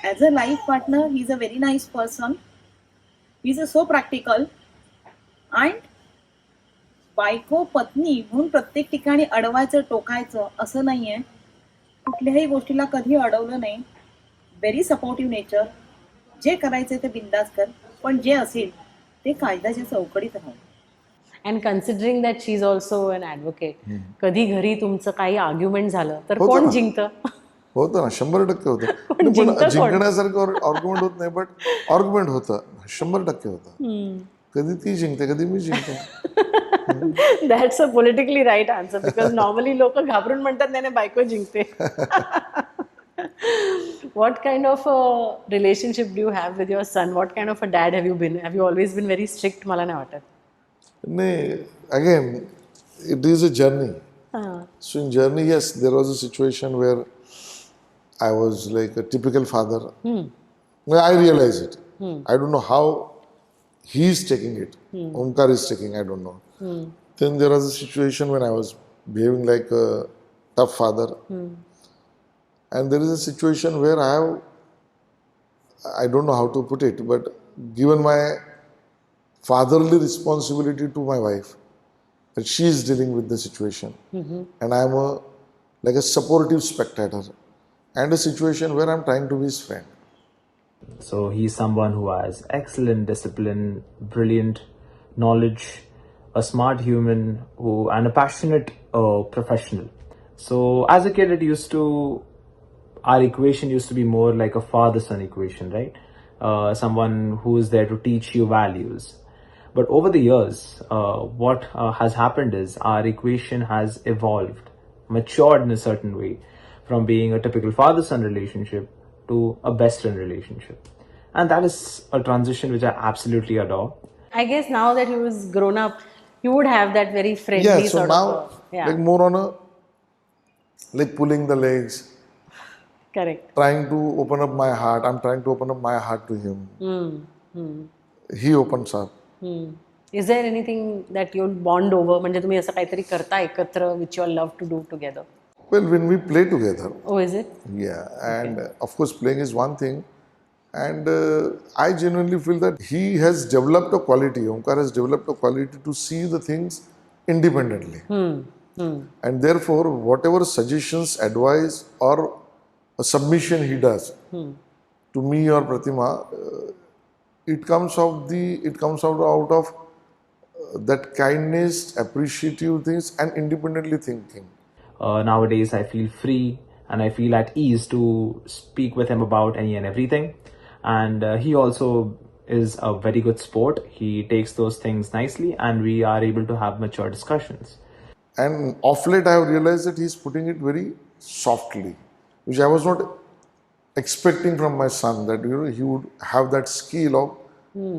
As a life partner, he's a very nice person. He's so practical. And बायको पत्नी म्हणून प्रत्येक ठिकाणी अडवायचं, टोकायचं असं नाहीये. कुठल्याही गोष्टीला कधी अडवलं नाही. Very supportive nature. जे करायचं ते बिंदास कर, पण जे असेल ते कायद्याच्या चौकटीत राहा. And considering that she is also an advocate, कधी घरी तुमचं काही आर्ग्युमेंट झालं तर होतं कोण ना. जिंकतं? होतं ना, 100% होतं. पण जिंकण्यासारखं आर्ग्युमेंट होत नाही, बट आर्ग्युमेंट होतं, 100% होतं. कधी ती जिंकते, कधी मी जिंकतो. That's a politically right answer, because normally लोक घाबरून म्हणतात नाही बायको जिंकते. What kind of a relationship do you have with your son? What kind of a dad have you been? Have you always been very strict? मला नाही वाटत. नाही, again it is a journey. So in journey, yes, there was a situation where I was like a typical father. Well, I realize it. I don't know how he is taking it. Omkar is taking, I don't know. Then there was a situation when I was behaving like a tough father. And there is a situation where I don't know how to put it, but given my fatherly responsibility to my wife, that she is dealing with the situation. And I am like a supportive spectator. And a situation where I am trying to be his friend. So he's someone who has excellent discipline, brilliant knowledge, a smart human, and a passionate professional. So as a kid, our equation used to be more like a father-son equation, right? Someone who is there to teach you values. But over the years, what has happened is our equation has evolved, matured in a certain way, from being a typical father-son relationship to a best friend relationship. And that is a transition which I absolutely adore. I guess now that he was grown up, you would have that very friendly So sort now, of like more on a, like pulling the legs, correct. trying to open up my heart. I'm trying to open up my heart to him. He opens up. Is there anything that you'll bond over? म्हणजे तुम्ही असं काहीतरी करता एकत्र which you all love to do together? Well, when we play together. Oh, is it? Yeah, and of course playing is one thing. And I genuinely feel that he has developed a quality, Omkar has developed a quality to see the things independently. And therefore, whatever suggestions, advice or a submission he does to me or Pratima, it comes out of that kindness, appreciative things and independently thinking. Nowadays, I feel free and I feel at ease to speak with him about any and everything. And he also is a very good sport. He takes those things nicely and we are able to have mature discussions. And of late, I have realized that he's putting it very softly, which I was not expecting from my son, that he would have that skill of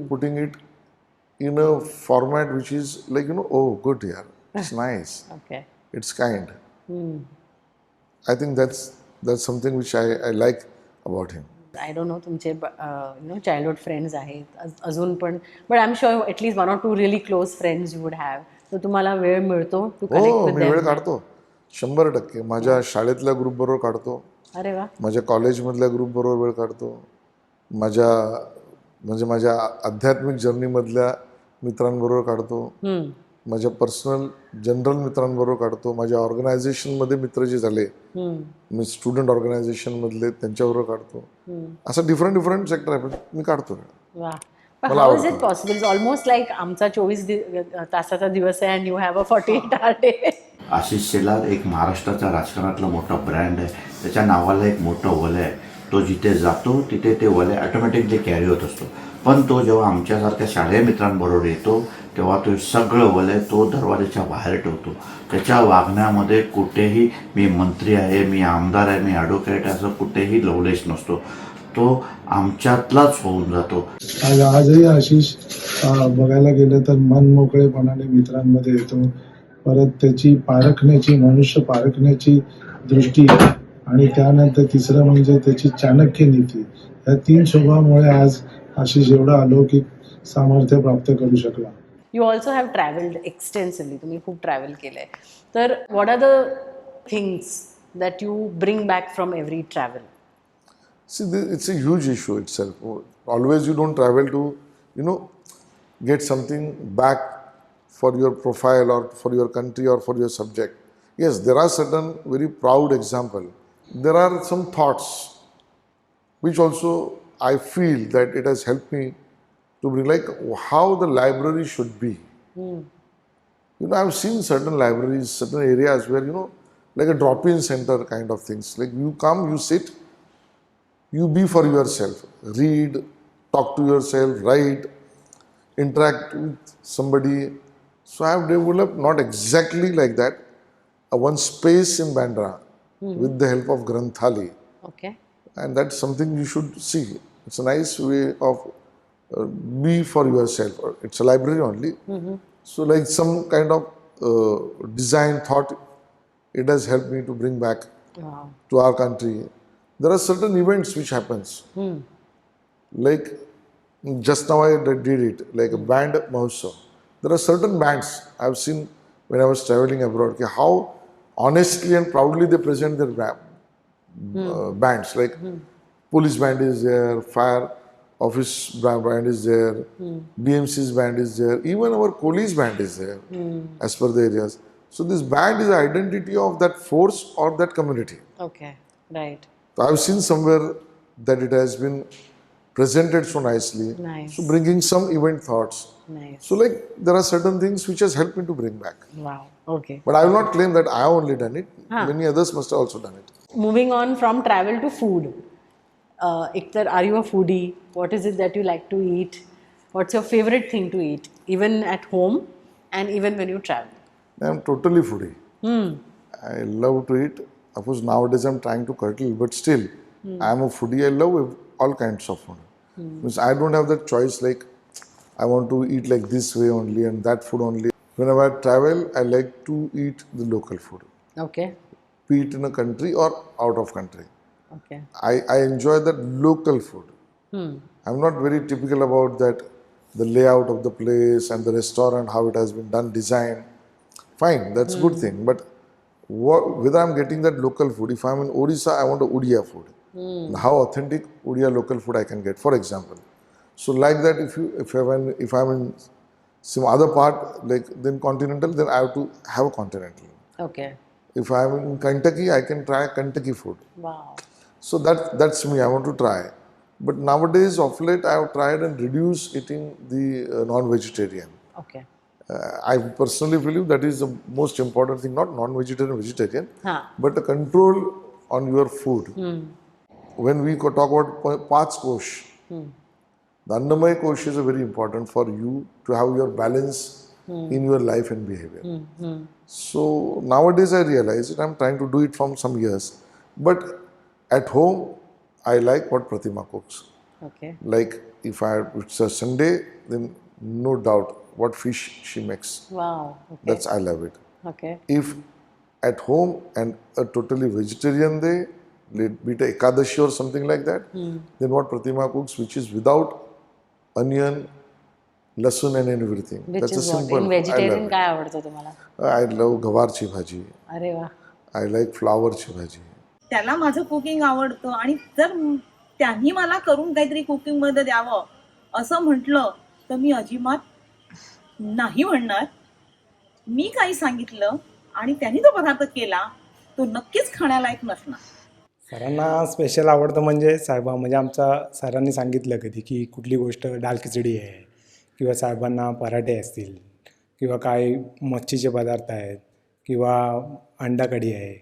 putting it in a format which is like, oh, good, yeah, it's nice, Okay. it's kind. I think that's something which I like about him. I don't know तुमचे childhood friends आहेत अजून पण, but I am sure at least 1 or 2 really close friends you would have. तर तुम्हाला वेळ मिळतो to connect हो, with me वेळ देम? काढतो 100%. माझ्या शाळेतल्या ग्रुप बरोबर काढतो, अरे वा. माझ्या कॉलेजमधल्या ग्रुप बरोबर वेळ काढतो, माझ्या आध्यात्मिक जर्नीमधल्या मित्रांबरोबर काढतो, माझ्या पर्सनल जनरल मित्रांबरोबर काढतो, माझ्या ऑर्गनायझेशनमध्ये मित्र जे झाले, मी स्टुडंट ऑर्गनायझेशनमधले त्यांच्याबरोबर काढतो. असं डिफरंट सेक्टर आहे, मी काढतो. वा. How is it possible? Almost like आमचा 24 तासाचा दिवस आहे and you have a 48 hour day. Ashish Shelar एक महाराष्ट्राचा राजकारणातला मोठा ब्रँड आहे. त्याच्या नावाला एक मोठं वलय आहे. तो जिथे जातो तिथे ते वलय ऑटोमॅटिकली कॅरी होत असतो. पण तो जेव्हा आमच्यासारख्या शालेय मित्रांबरोबर येतो तेव्हा तो सगळं वलय तो दरवाजाच्या बाहेर ठेवतो. त्याच्या वागण्यामध्ये कुठेही मी मंत्री आहे, मी आमदार आहे, मी ॲडव्होकेट आहे असं कुठेही लवलेश नसतो. तो आमच्यातलाच होऊन जातो. आजही आशिष बघायला गेलं तर मन मोकळेपणाने मित्रांमध्ये येतो. परत त्याची मनुष्य पारखण्याची दृष्टी आणि त्यानंतर तिसरं म्हणजे त्याची चाणक्य नीती, या 3 स्वभावामुळे आज आशिष एवढा अलौकिक सामर्थ्य प्राप्त करू शकला. You also have travelled extensively. तुम्ही खूप ट्रॅव्हल केलं आहे. तर what are the things that you bring back from every travel? See, it's a huge issue itself. Always you don't travel to, get something back for your profile or for your country or for your subject. Yes, there are certain very proud example. There are some thoughts which also I feel that it has helped me to bring, like how the library should be. I've seen certain libraries, certain areas where, like a drop-in center kind of things. Like you come, you sit, you be for yourself, read, talk to yourself, write, interact with somebody. So I have developed not exactly like that, one space in Bandra with the help of Granthali. Okay. And that's something you should see. It's a nice way of be for yourself. It's a library only. So like some kind of design thought, it has helped me to bring back to our country. There are certain events which happens. Like just now I did it, like a band Mahotsav. There are certain bands I've seen when I was traveling abroad, how honestly and proudly they present their bands. Like police band is there, fire office band is there, BMC's band is there, even our police band is there as per the areas. So this band is the identity of that force or that community. Okay, right. So I've seen somewhere that it has been presented so nicely. Nice. So bringing some event thoughts. Nice. So like there are certain things which has helped me to bring back. Wow. Okay. But I will not claim that I have only done it. Many others must have also done it. Moving on from travel to food. Ektar, are you a foodie? What is it that you like to eat? What's your favorite thing to eat, even at home and even when you travel? I am totally foodie. I love to eat. Of course, nowadays I'm trying to curtail, but still, I am a foodie. I love all kinds of food. Means I don't have that choice like I want to eat like this way only and that food only. Whenever I travel, I like to eat the local food. Okay. Be it in a country or out of country. Okay. I enjoy that local food. I'm not very typical about that, the layout of the place and the restaurant, how it has been done, design. Fine, that's a good thing. But whether I'm getting that local food, if I'm in Odisha, I want a Odia food. How authentic Odia local food I can get, for example. So like that, if I'm in some other part, like then continental, then I have to have a continental. Okay. If I'm in Kentucky, I can try Kentucky food. Wow. So that's me, I want to try. But nowadays, of late, I have tried and reduced eating the non-vegetarian. Okay. I personally believe that is the most important thing, not non-vegetarian, vegetarian, but a control on your food. When we talk about Pach Kosh, the Annamaya Kosh is very important for you to have your balance in your life and behavior. So nowadays I realize it, I'm trying to do it from some years. But at home, I like what Pratima cooks. Okay. Like if it's a Sunday, then no doubt what fish she makes. Wow. Okay. That's I love it. Okay. If at home and a totally vegetarian day, be it Ekadashi or something like that, then what Pratima cooks, which is without onion, lasun and everything. Which That's a is what? simple. In vegetarian I काय आवडतं तुम्हाला? love गवारची भाजी. अरे वा. I like फ्लावरची भाजी. त्याला माझं कुकिंग आवडतं आणि जर त्यांनी मला करून काहीतरी कुकिंग मध्ये द्यावं असं म्हटलं तर मी अजिबात नाही म्हणणार. मी काही सांगितलं आणि त्यांनी तो पदार्थ केला तो नक्कीच खाण्यालायक नसणार. सरांना स्पेशल आवडतं म्हणजे साहेबा म्हणजे आमच्या सरांनी सांगितलं कधी की कुठली गोष्ट दाल खिचडी आहे किंवा साहेबांना पराठे असतील किंवा काही मच्छीचे पदार्थ आहेत किंवा अंडा कढी आहे,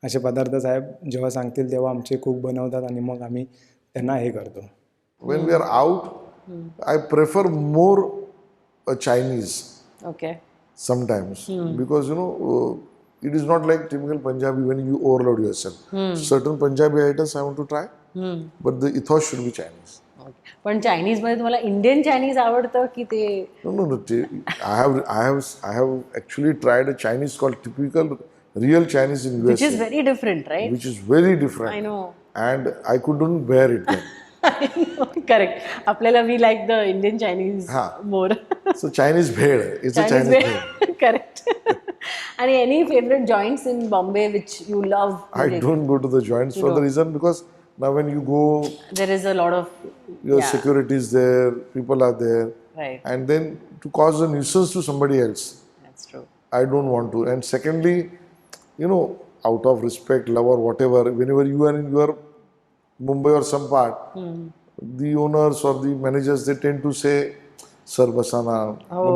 असे पदार्थ साहेब जेव्हा सांगतील तेव्हा आमचे कुक बनवतात आणि मग आम्ही त्यांना हे करतो. When we are out, I prefer more a Chinese. Okay. Sometimes because it is not like typical Punjabi when you overload yourself. Certain Punjabi items I want to try, but the ethos should be Chinese. Okay. पण Chinese मध्ये तुम्हाला Indian Chinese आवडतं की ते? No. I have actually tried a Chinese called typical real Chinese in USA. Which is very different, right? Which is very different. I know. And I couldn't bear it then. Correct. आपल्याला we like the Indian Chinese more. So Chinese bhed. It's a Chinese bhed. Correct. And any favorite joints in Bombay which you love? I don't go to the joints for the reason because now when you go, there is a lot of your security is there, people are there, right, and then to cause a nuisance to somebody else. That's true. I don't want to. And secondly, out of respect, love or whatever, whenever you are in your Mumbai or some part, the owners or the managers, they tend to say, "Sir, basana,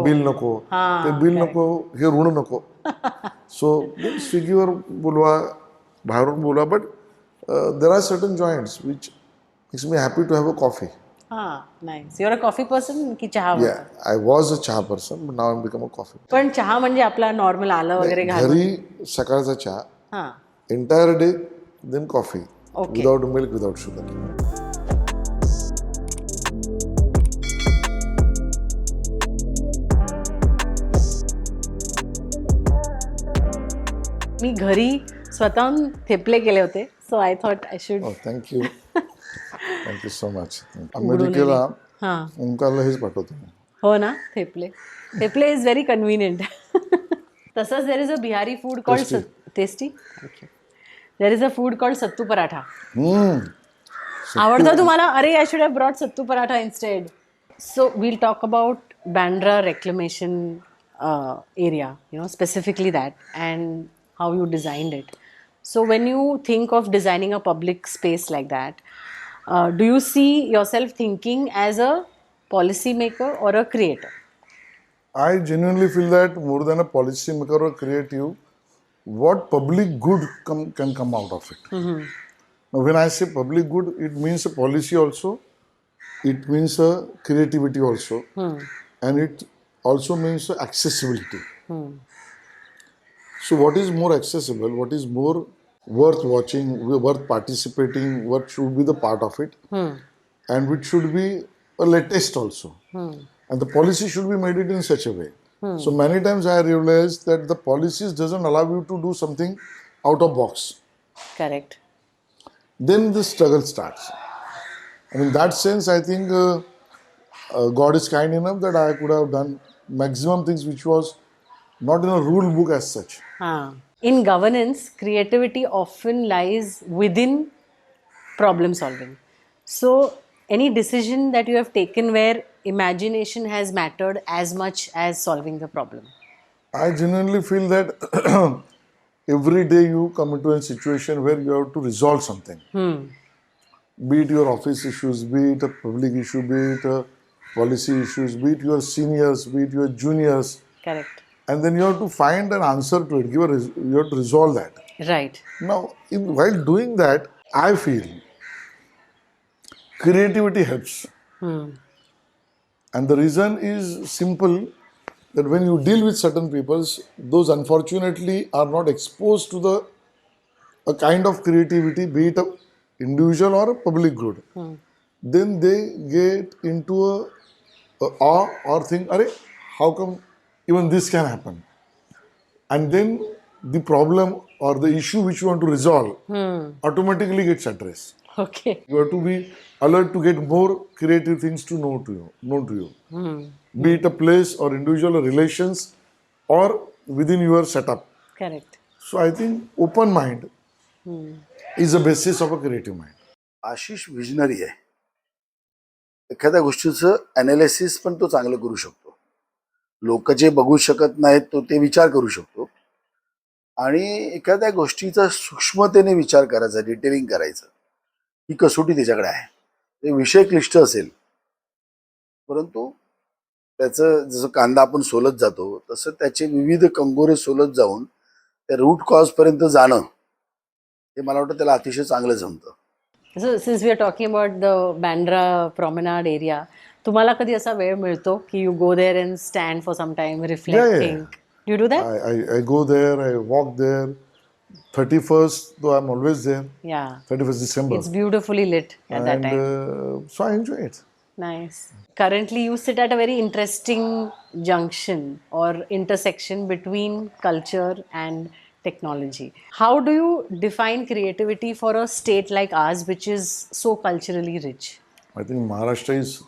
bill nako, te bill nako, he run nako." So Swiggy or bolwa, baharun bolwa, but there are certain joints which makes me happy to have a coffee. Nice. You're a coffee person की चहा? Yeah, I was a chaha person, but now I'm become a coffee. पण चहा म्हणजे आपला normal आलं वगैरे घालून? घरी सकाळचा चहा, entire day, then coffee, without milk, without sugar. मी घरी स्वतःहून थेपले केले होते, so I thought I should. Thank you so much. अमेरिकेला ओंकारला हेच पाठवतो. हो ना, थेपले इज व्हेरी कन्व्हिनियंट. तसंच there is a Bihari food called tasty. Thank you. There is a food called sattu paratha. आवडतं तुम्हाला? अरे I should have brought sattu paratha instead. So we'll talk about Bandra reclamation area, specifically that, and how you designed it. So when you think of designing a public space like that, do you see yourself thinking as a policy maker or a creator? I genuinely feel that more than a policy maker or creative, what public good can come out of it. Now when I say public good, it means a policy also, it means a creativity also, and it also means accessibility. So what is more accessible, what is more worth watching, worth participating, what should be the part of it, and which should be a latest also. And the policy should be made it in such a way. So many times I realized that the policies doesn't allow you to do something out of box. Correct. Then the struggle starts. And in that sense, I think God is kind enough that I could have done maximum things which was not in a rule book as such. In governance, creativity often lies within problem solving. So any decision that you have taken where imagination has mattered as much as solving the problem? I genuinely feel that every day you come into a situation where you have to resolve something. Be it your office issues, be it a public issue, be it a policy issues, be it your seniors, be it your juniors. Correct. And then you have to find an answer to it. You have to resolve that. Right. Now, while doing that, I feel creativity helps. And the reason is simple, that when you deal with certain people, those unfortunately are not exposed to a kind of creativity, be it an individual or a public good. Then they get into awe or think, "Arey, how come even this can happen?" And then the problem or the issue which you want to resolve automatically gets addressed. Okay. You have to be alert to get more creative things to know to you. Be it a place or individual or relations or within your setup. Correct. So I think open mind is the basis of a creative mind. Ashish visionary आहे. एखाद्या गोष्टीचं analysis पण तो चांगलं करू शकतो. लोक जे बघू शकत नाहीत तो ते विचार करू शकतो आणि एखाद्या गोष्टीचा सूक्ष्मतेने विचार करायचा, डिटेलिंग करायचं, ही कसोटी त्याच्याकडे आहे. ते विषय क्लिष्ट असेल परंतु त्याचं जसं कांदा आपण सोलत जातो तसं त्याचे विविध कंगोरे सोलत जाऊन त्या रूट कॉज पर्यंत जाणं हे मला वाटतं त्याला अतिशय चांगलं जमतं. So since we are talking about the Bandra promenade area, तुम्हाला कधी असा वेळ मिळतो की you go there and stand for some time reflecting? Do you do that? I go there, I walk there. 31st, though I'm always there. Yeah. 31st December. It's beautifully lit at that time. So I enjoy it. Nice. Currently, you sit at a very interesting junction or intersection between culture and technology. How do you define creativity for a state like ours, which is so culturally rich? I think Maharashtra is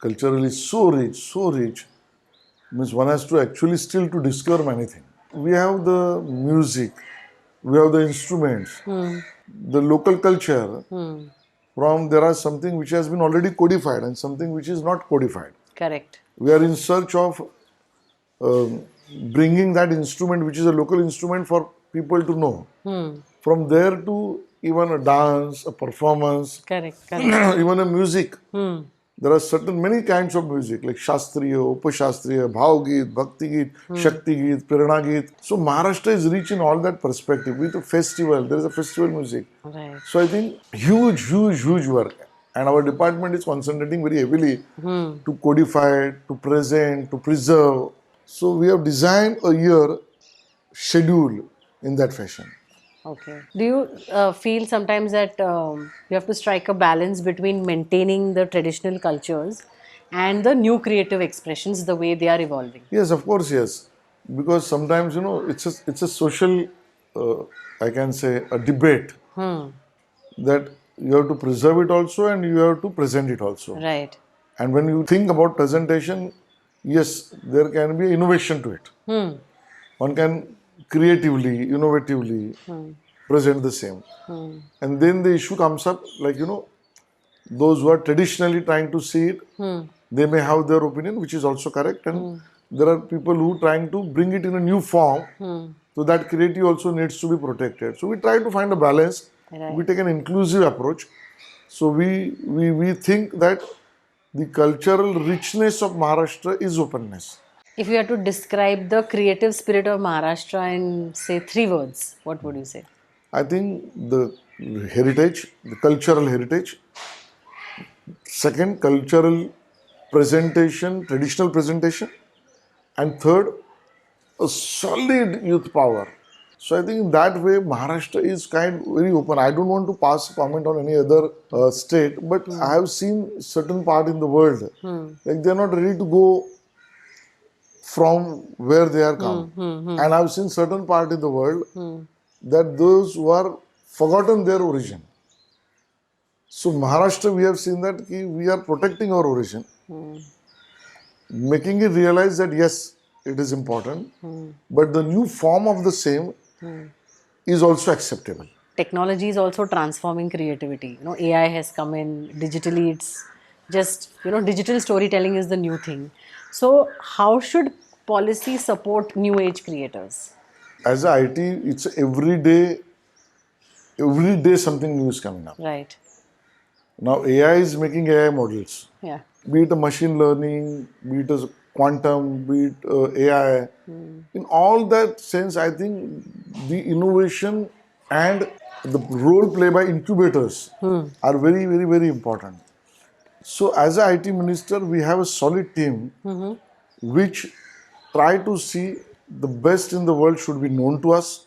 culturally so rich, means one has to actually still to discover many things. We have the music, we have the instruments, the local culture. From there are something which has been already codified and something which is not codified. Correct. We are in search of bringing that instrument, which is a local instrument, for people to know. From there to even a dance, a performance, Correct. even a music. There are certain many kinds of music like Shastriya, Upashastriya, Bhavgeet, Bhakti Geet, Shakti Geet, Prerana Geet. So Maharashtra is rich in all that perspective. With a festival, there is a festival music. Right. So I think huge work. And our department is concentrating very heavily to codify, to present, to preserve. So we have designed a year schedule in that fashion. Okay. Do you feel sometimes that you have to strike a balance between maintaining the traditional cultures and the new creative expressions, the way they are evolving? Yes, of course, yes. Because sometimes, it's a social, I can say, a debate that you have to preserve it also and you have to present it also. Right. And when you think about presentation, yes, there can be innovation to it. One can creatively, innovatively present the same. And then the issue comes up, like, those who are traditionally trying to see it, they may have their opinion, which is also correct. And there are people who are trying to bring it in a new form. So that creativity also needs to be protected. So we try to find a balance. Right. We take an inclusive approach. So we think that the cultural richness of Maharashtra is openness. If you had to describe the creative spirit of Maharashtra in, say, 3 words, what would you say? I think the heritage, the cultural heritage. Second, cultural presentation, traditional presentation. And third, a solid youth power. So I think in that way, Maharashtra is very open. I don't want to pass a comment on any other state, but I have seen certain part in the world, like they're not ready to go from where they are come. And I've seen certain part in the world that those who are forgotten their origin. So Maharashtra, we have seen that we are protecting our origin, making it realize that yes, it is important, but the new form of the same is also acceptable. Technology is also transforming creativity. AI has come in digitally. It's just, digital storytelling is the new thing. So how should policy support new age creators? As a IT, it's every day something new is coming up. Right. Now AI is making AI models. Yeah. Be it a machine learning, be it a quantum, be it AI. In all that sense, I think the innovation and the role played by incubators are very, very, very important. So as an IT minister, we have a solid team which try to see the best in the world should be known to us,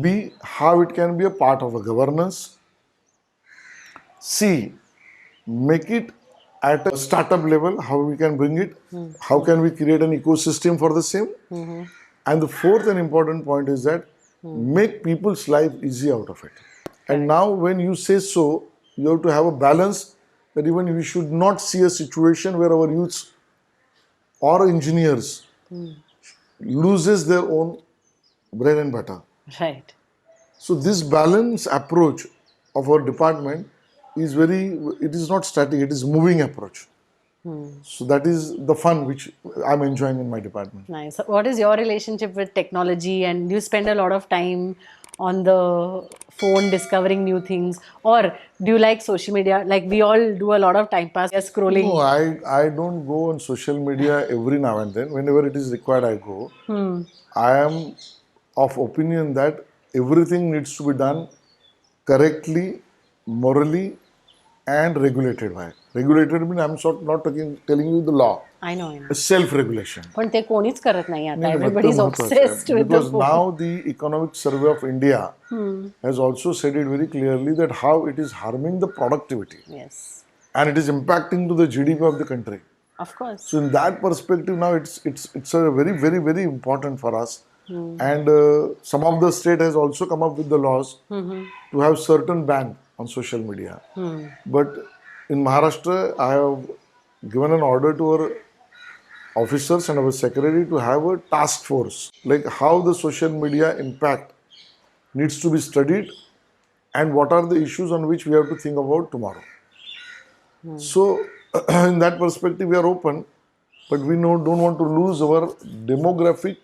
B, how it can be a part of a governance, C, make it at a startup level, how we can bring it, how can we create an ecosystem for the same. And the fourth and important point is that make people's life easy out of it. And now when you say so, you have to have a balance that even we should not see a situation where our youths or engineers loses their own bread and butter. Right. So this balanced approach of our department is it is not static, it is moving approach. So that is the fun which I'm enjoying in my department. Nice. So what is your relationship with technology? And you spend a lot of time on the phone discovering new things, or do you like social media? Like we all do a lot of time pass scrolling. No, I don't go on social media every now and then. Whenever it is required, I go. I am of opinion that everything needs to be done correctly, morally, and regulated by. Regulated means I'm not telling you the law. I know. Self-regulation. पण ते कोणीच करत नाही आता. Everybody is obsessed with the because phone. now the Economic Survey of India has also said it very clearly that how it is harming the productivity. Yes. And it is impacting to the GDP of the country. Of course. So in that perspective, now it's a very, very, very important for us. And some of the state has also come up with the laws to have certain ban on social media. But in Maharashtra, I have given an order to our officers and our secretary to have a task force, like how the social media impact needs to be studied and what are the issues on which we have to think about tomorrow. So in that perspective, we are open, but we don't want to lose our demographic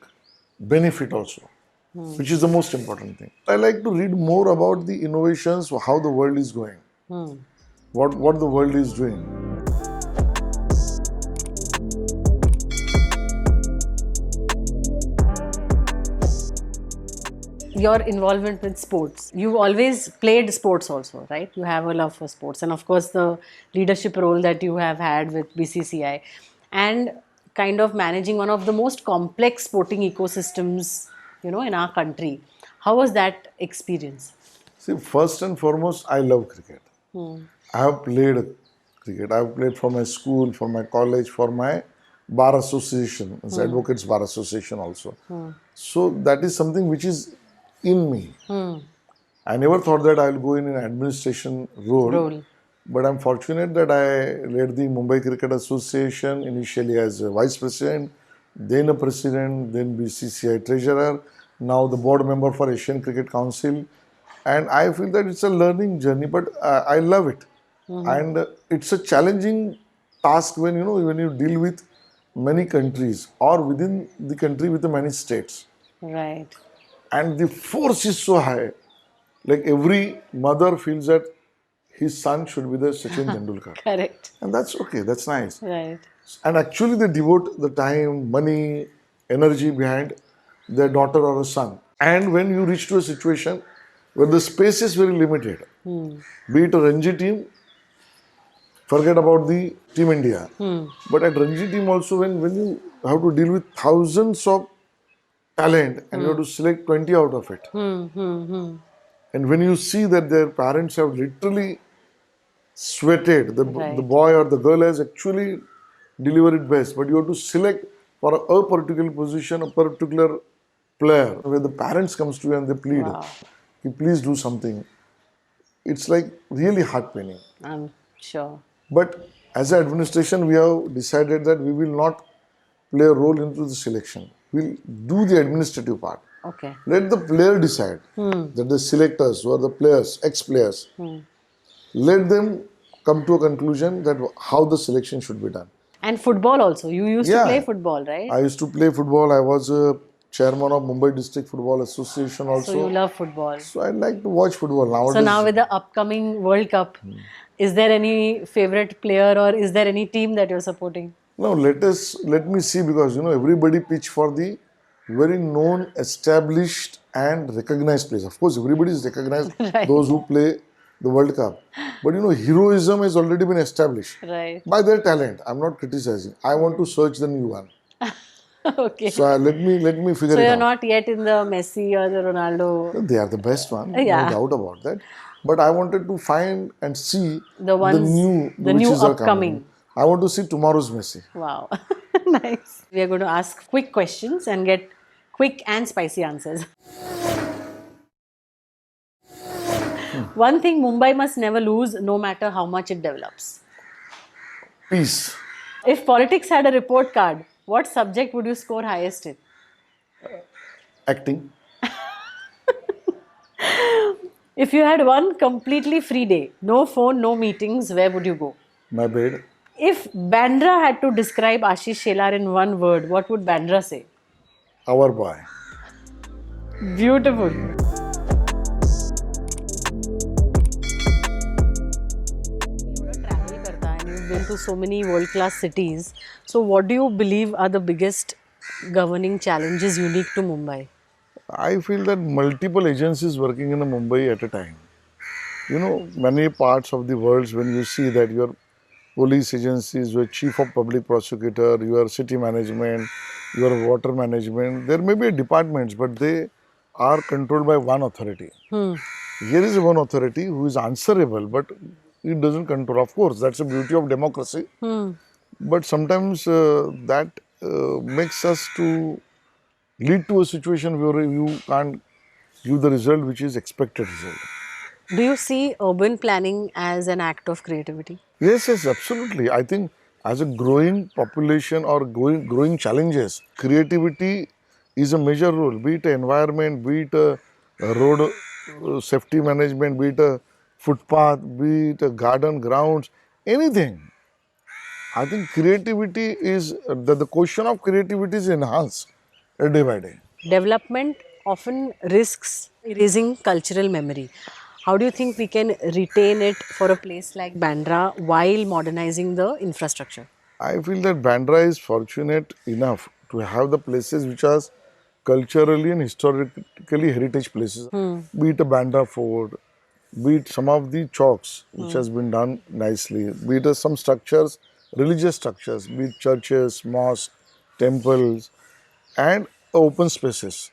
benefit also, which is the most important thing. I like to read more about the innovations, how the world is going, what the world is doing. Your involvement with sports. You've always played sports also, right? You have a love for sports. And of course, the leadership role that you have had with BCCI and kind of managing one of the most complex sporting ecosystems, in our country. How was that experience? See, first and foremost, I love cricket. I have played cricket. I have played for my school, for my college, for my bar association, it's Advocates Bar Association also. So that is something which is in me. I never thought that I'll go in an administration role. But I'm fortunate that I led the Mumbai Cricket Association initially as a vice president, then a president, then BCCI treasurer, now the board member for Asian Cricket Council. And I feel that it's a learning journey, but I love it. And it's a challenging task when you deal with many countries or within the country with the many states. Right. And the force is so high. Like every mother feels that his son should be the Sachin Tendulkar. Correct. And that's okay, that's nice. Right. And actually they devote the time, money, energy behind their daughter or a son. And when you reach to a situation where the space is very limited, be it a Ranji team, forget about the Team India. But at Ranji team also, when you have to deal with thousands of talent and you have to select 20 out of it. And when you see that their parents have literally sweated, the boy or the girl has actually delivered it best, but you have to select for a particular position, a particular player, where the parents comes to you and they plead, please do something. It's like really heart-paining. I'm sure. But as an administration, we have decided that we will not play a role into the selection. We'll do the administrative part. Okay. Let the player decide that the selectors or the players, ex-players, let them come to a conclusion that how the selection should be done. And football also. You used to play football, right? I used to play football. I was a chairman of Mumbai District Football Association also. So you love football. So I like to watch football nowadays. So now with the upcoming World Cup, is there any favorite player or is there any team that you're supporting? No, let me see, because everybody pitch for the very known, established and recognized players. Of course, everybody is recognized, those who play the World Cup. But heroism has already been established by their talent. I'm not criticizing. I want to search the new one. Okay. So let me figure it out. So you're not yet in the Messi or the Ronaldo. They are the best one, no doubt about that. But I wanted to find and see the ones, the new upcoming. I want to see tomorrow's Messi. Wow. Nice. We are going to ask quick questions and get quick and spicy answers. One thing Mumbai must never lose, no matter how much it develops. Peace. If politics had a report card, what subject would you score highest in? Acting. If you had one completely free day, no phone, no meetings, where would you go? My bed. If Bandra had to describe Ashish Shelar in one word, what would Bandra say? Our boy. Beautiful. Travel karta and you've been to so many world-class cities. So what do you believe are the biggest governing challenges unique to Mumbai? I feel that multiple agencies working in Mumbai at a time. You know, many parts of the world, when you see that your police agencies, your chief of public prosecutor, your city management, your water management, there may be departments, but they are controlled by one authority. Here is one authority who is answerable, but it doesn't control. Of course, that's the beauty of democracy. But sometimes that makes us to lead to a situation where you can't give the result which is expected result. Do you see urban planning as an act of creativity? Yes, absolutely. I think as a growing population or growing challenges, creativity is a major role, be it environment, be it road safety management, be it a footpath, be it a garden grounds, anything. I think creativity is, the question of creativity is enhanced day by day. Development often risks erasing cultural memory. How do you think we can retain it for a place like Bandra while modernizing the infrastructure? I feel that Bandra is fortunate enough to have the places which are culturally and historically heritage places. Be it a Bandra fort, be it some of the chalks which has been done nicely, be it some structures, religious structures, be it churches, mosques, temples, and open spaces.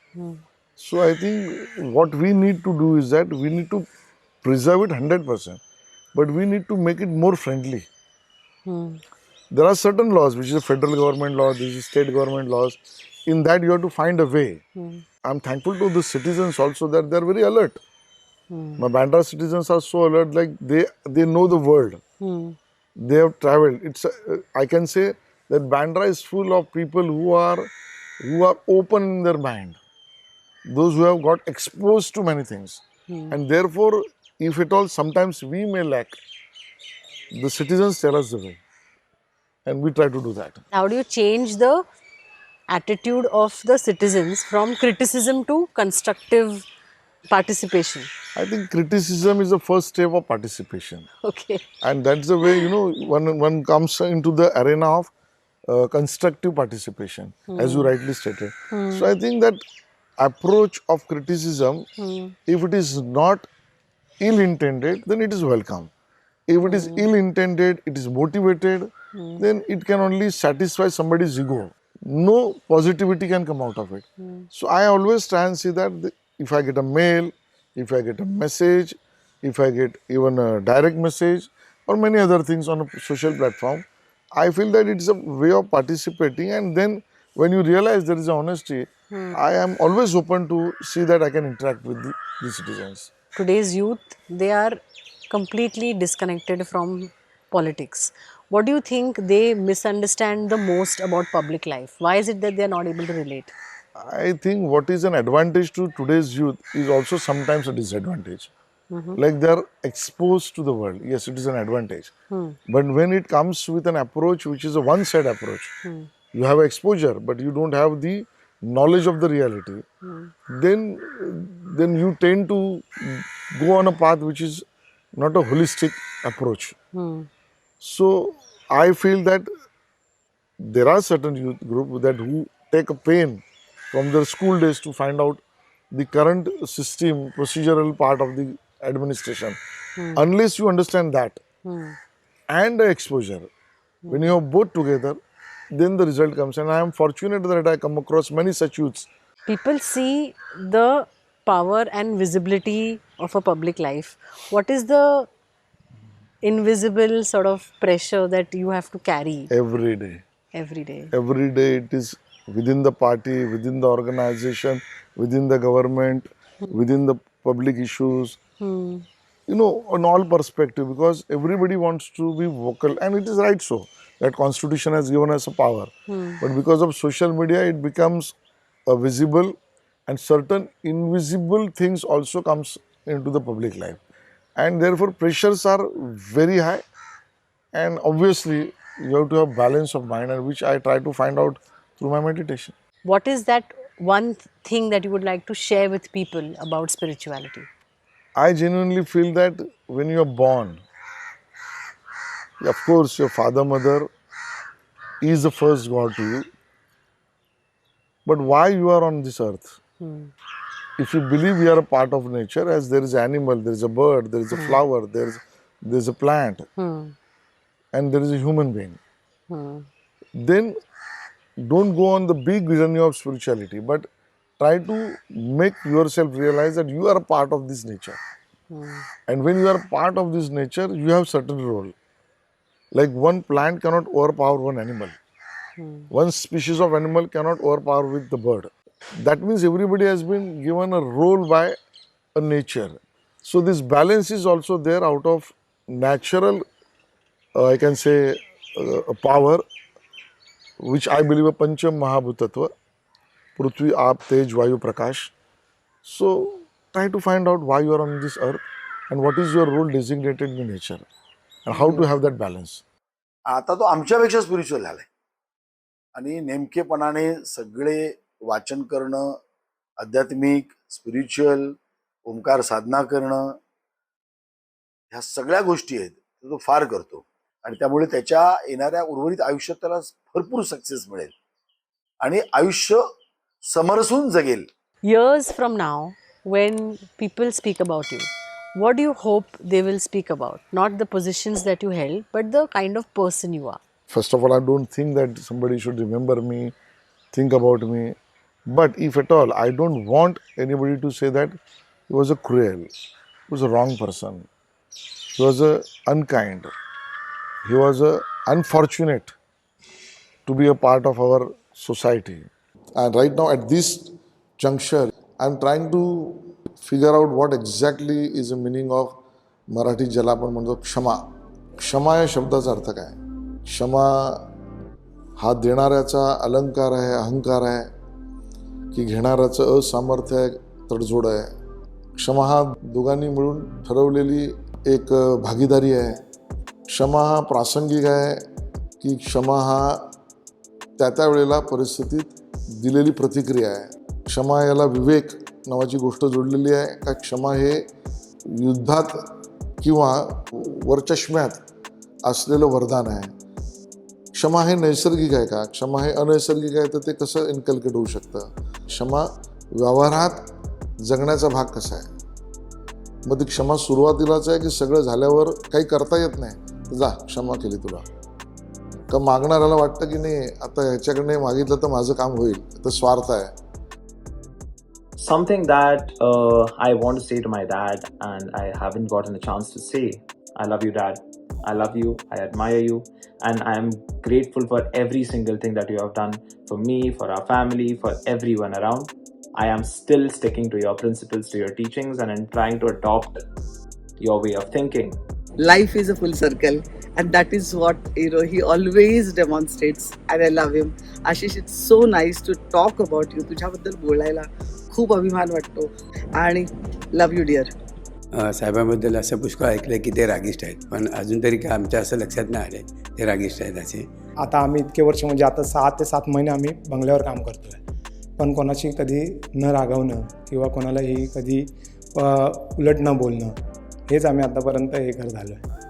So I think what we need to do is that we need to preserve it 100%, but we need to make it more friendly. There are certain laws, which is the federal government law, this is state government laws. In that you have to find a way. I'm thankful to the citizens also that they're very alert. My Bandra citizens are so alert, like they know the world. They have traveled. I can say that Bandra is full of people who are open in their mind. Those who have got exposed to many things. And therefore, if at all sometimes we may lack, the citizens tell us the way. And we try to do that. How do you change the attitude of the citizens from criticism to constructive participation? I think criticism is the first step of participation. Okay. And that's the way, one comes into the arena of constructive participation, as you rightly stated. So I think that approach of criticism, if it is not ill-intended, then it is welcome. If it is ill-intended, it is motivated, then it can only satisfy somebody's ego. No positivity can come out of it. So I always try and see that if I get a mail, if I get a message, if I get even a direct message or many other things on a social platform, I feel that it's a way of participating, and then when you realize there is honesty, I am always open to see that I can interact with the citizens. Today's youth, they are completely disconnected from politics. What do you think they misunderstand the most about public life? Why is it that they are not able to relate? I think what is an advantage to today's youth is also sometimes a disadvantage. Like they are exposed to the world. Yes, it is an advantage. But when it comes with an approach which is a one-side approach, you have exposure, but you don't have the knowledge of the reality, then you tend to go on a path which is not a holistic approach. So I feel that there are certain youth groups that who take a pain from their school days to find out the current system, procedural part of the administration. Unless you understand that and the exposure, when you have both together, then the result comes. And I am fortunate that I come across many such youths. People see the power and visibility of a public life. What is the invisible sort of pressure that you have to carry every day. every day. Every day it is within the party, within the organization, within the government, within the public issues, on all perspective, because everybody wants to be vocal, and it is right so that constitution has given us a power. But because of social media, it becomes visible, and certain invisible things also comes into the public life, and therefore pressures are very high. And obviously you have to have balance of mind, and which I try to find out through my meditation. What is that one thing that you would like to share with people about spirituality? I genuinely feel that when you are born, of course your father mother is the first god to you, but why you are on this earth? If you believe you are a part of nature, as there is animal, there is a bird, there is a flower, there is a plant, and there is a human being, then don't go on the big journey of spirituality, but try to make yourself realize that you are a part of this nature. And when you are part of this nature, you have certain role. Like one plant cannot overpower one animal. One species of animal cannot overpower with the bird. That means everybody has been given a role by a nature. So this balance is also there out of natural, I can say, a power, which I believe a Pancham Mahabhutatva, Prithvi, Aap, Tej, Vayu, Prakash. So try to find out why you are on this earth and what is your role designated in nature and how to have that balance. आता तो आमच्यापेक्षा spiritual झालाय आणि नेमकेपणाने सगळे वाचन करणं, आध्यात्मिक, spiritual, ओंकार साधना करणं, ह्या सगळ्या गोष्टी आहेत तो फार करतो आणि त्यामुळे त्याच्या येणाऱ्या उर्वरित आयुष्यात त्याला भरपूर सक्सेस मिळेल आणि आयुष्य समरसून जगेल. Years from now, when people speak about you, what do you hope they will speak about? Not the positions that you held, but the kind of person you are. First of all, I don't think that somebody should remember me, think about me. But if at all, I don't want anybody to say that he was a cruel, he was a wrong person, he was a unkind, he was a unfortunate to be a part of our society. And right now at this juncture, I'm trying to figure out what exactly is the meaning of Marathi ज्याला आपण म्हणतो क्षमा. क्षमा या शब्दाचा अर्थ काय? क्षमा हा देणाऱ्याचा अलंकार आहे, अहंकार आहे, की घेणाऱ्याचं असामर्थ्य आहे, तडजोड आहे. क्षमा हा दोघांनी मिळून ठरवलेली एक भागीदारी आहे. क्षमा हा प्रासंगिक आहे, की क्षमा हा त्या वेळेला परिस्थितीत दिलेली प्रतिक्रिया आहे. क्षमा याला विवेक नावाची गोष्ट जोडलेली आहे का क्षमा हे युद्धात किंवा वरचष्म्यात असलेलं वरदान आहे. क्षमा हे नैसर्गिक आहे का, क्षमा हे अनैसर्गिक आहे, तर ते कसं इनकल्केट होऊ शकतं. क्षमा व्यवहारात जगण्याचा भाग कसा आहे. मग ती क्षमा सुरुवातीलाच आहे की सगळं झाल्यावर काही करता येत नाही तर जा क्षमा केली तुला, का मागणाऱ्याला वाटतं की नाही आता ह्याच्याकडे मागितलं तर माझं काम होईल, तर स्वार्थ आहे. Something that I want to say to my dad and I haven't gotten a chance to say. I love you, Dad. I love you. I admire you. And I am grateful for every single thing that you have done for me, for our family, for everyone around. I am still sticking to your principles, to your teachings, and I'm trying to adopt your way of thinking. Life is a full circle, and that is what he always demonstrates, and I love him. Ashish, it's so nice to talk about you. तुझ्याबद्दल बोलायला खूप अभिमान वाटतो आणि love you dear. साहेबांबद्दल असं पुष्कळ ऐकलं की ते रागिष्ट आहेत, पण अजून तरी काय आमच्या असं लक्षात नाही आले ते रागिष्ट आहेत असे. आता आम्ही इतके वर्ष म्हणजे आता 6 ते 7 महिने आम्ही बंगल्यावर काम करतो आहे, पण कोणाशी कधी न रागवणं किंवा कोणालाही कधी उलट न बोलणं हेच आम्ही आतापर्यंत हे झालो आहे.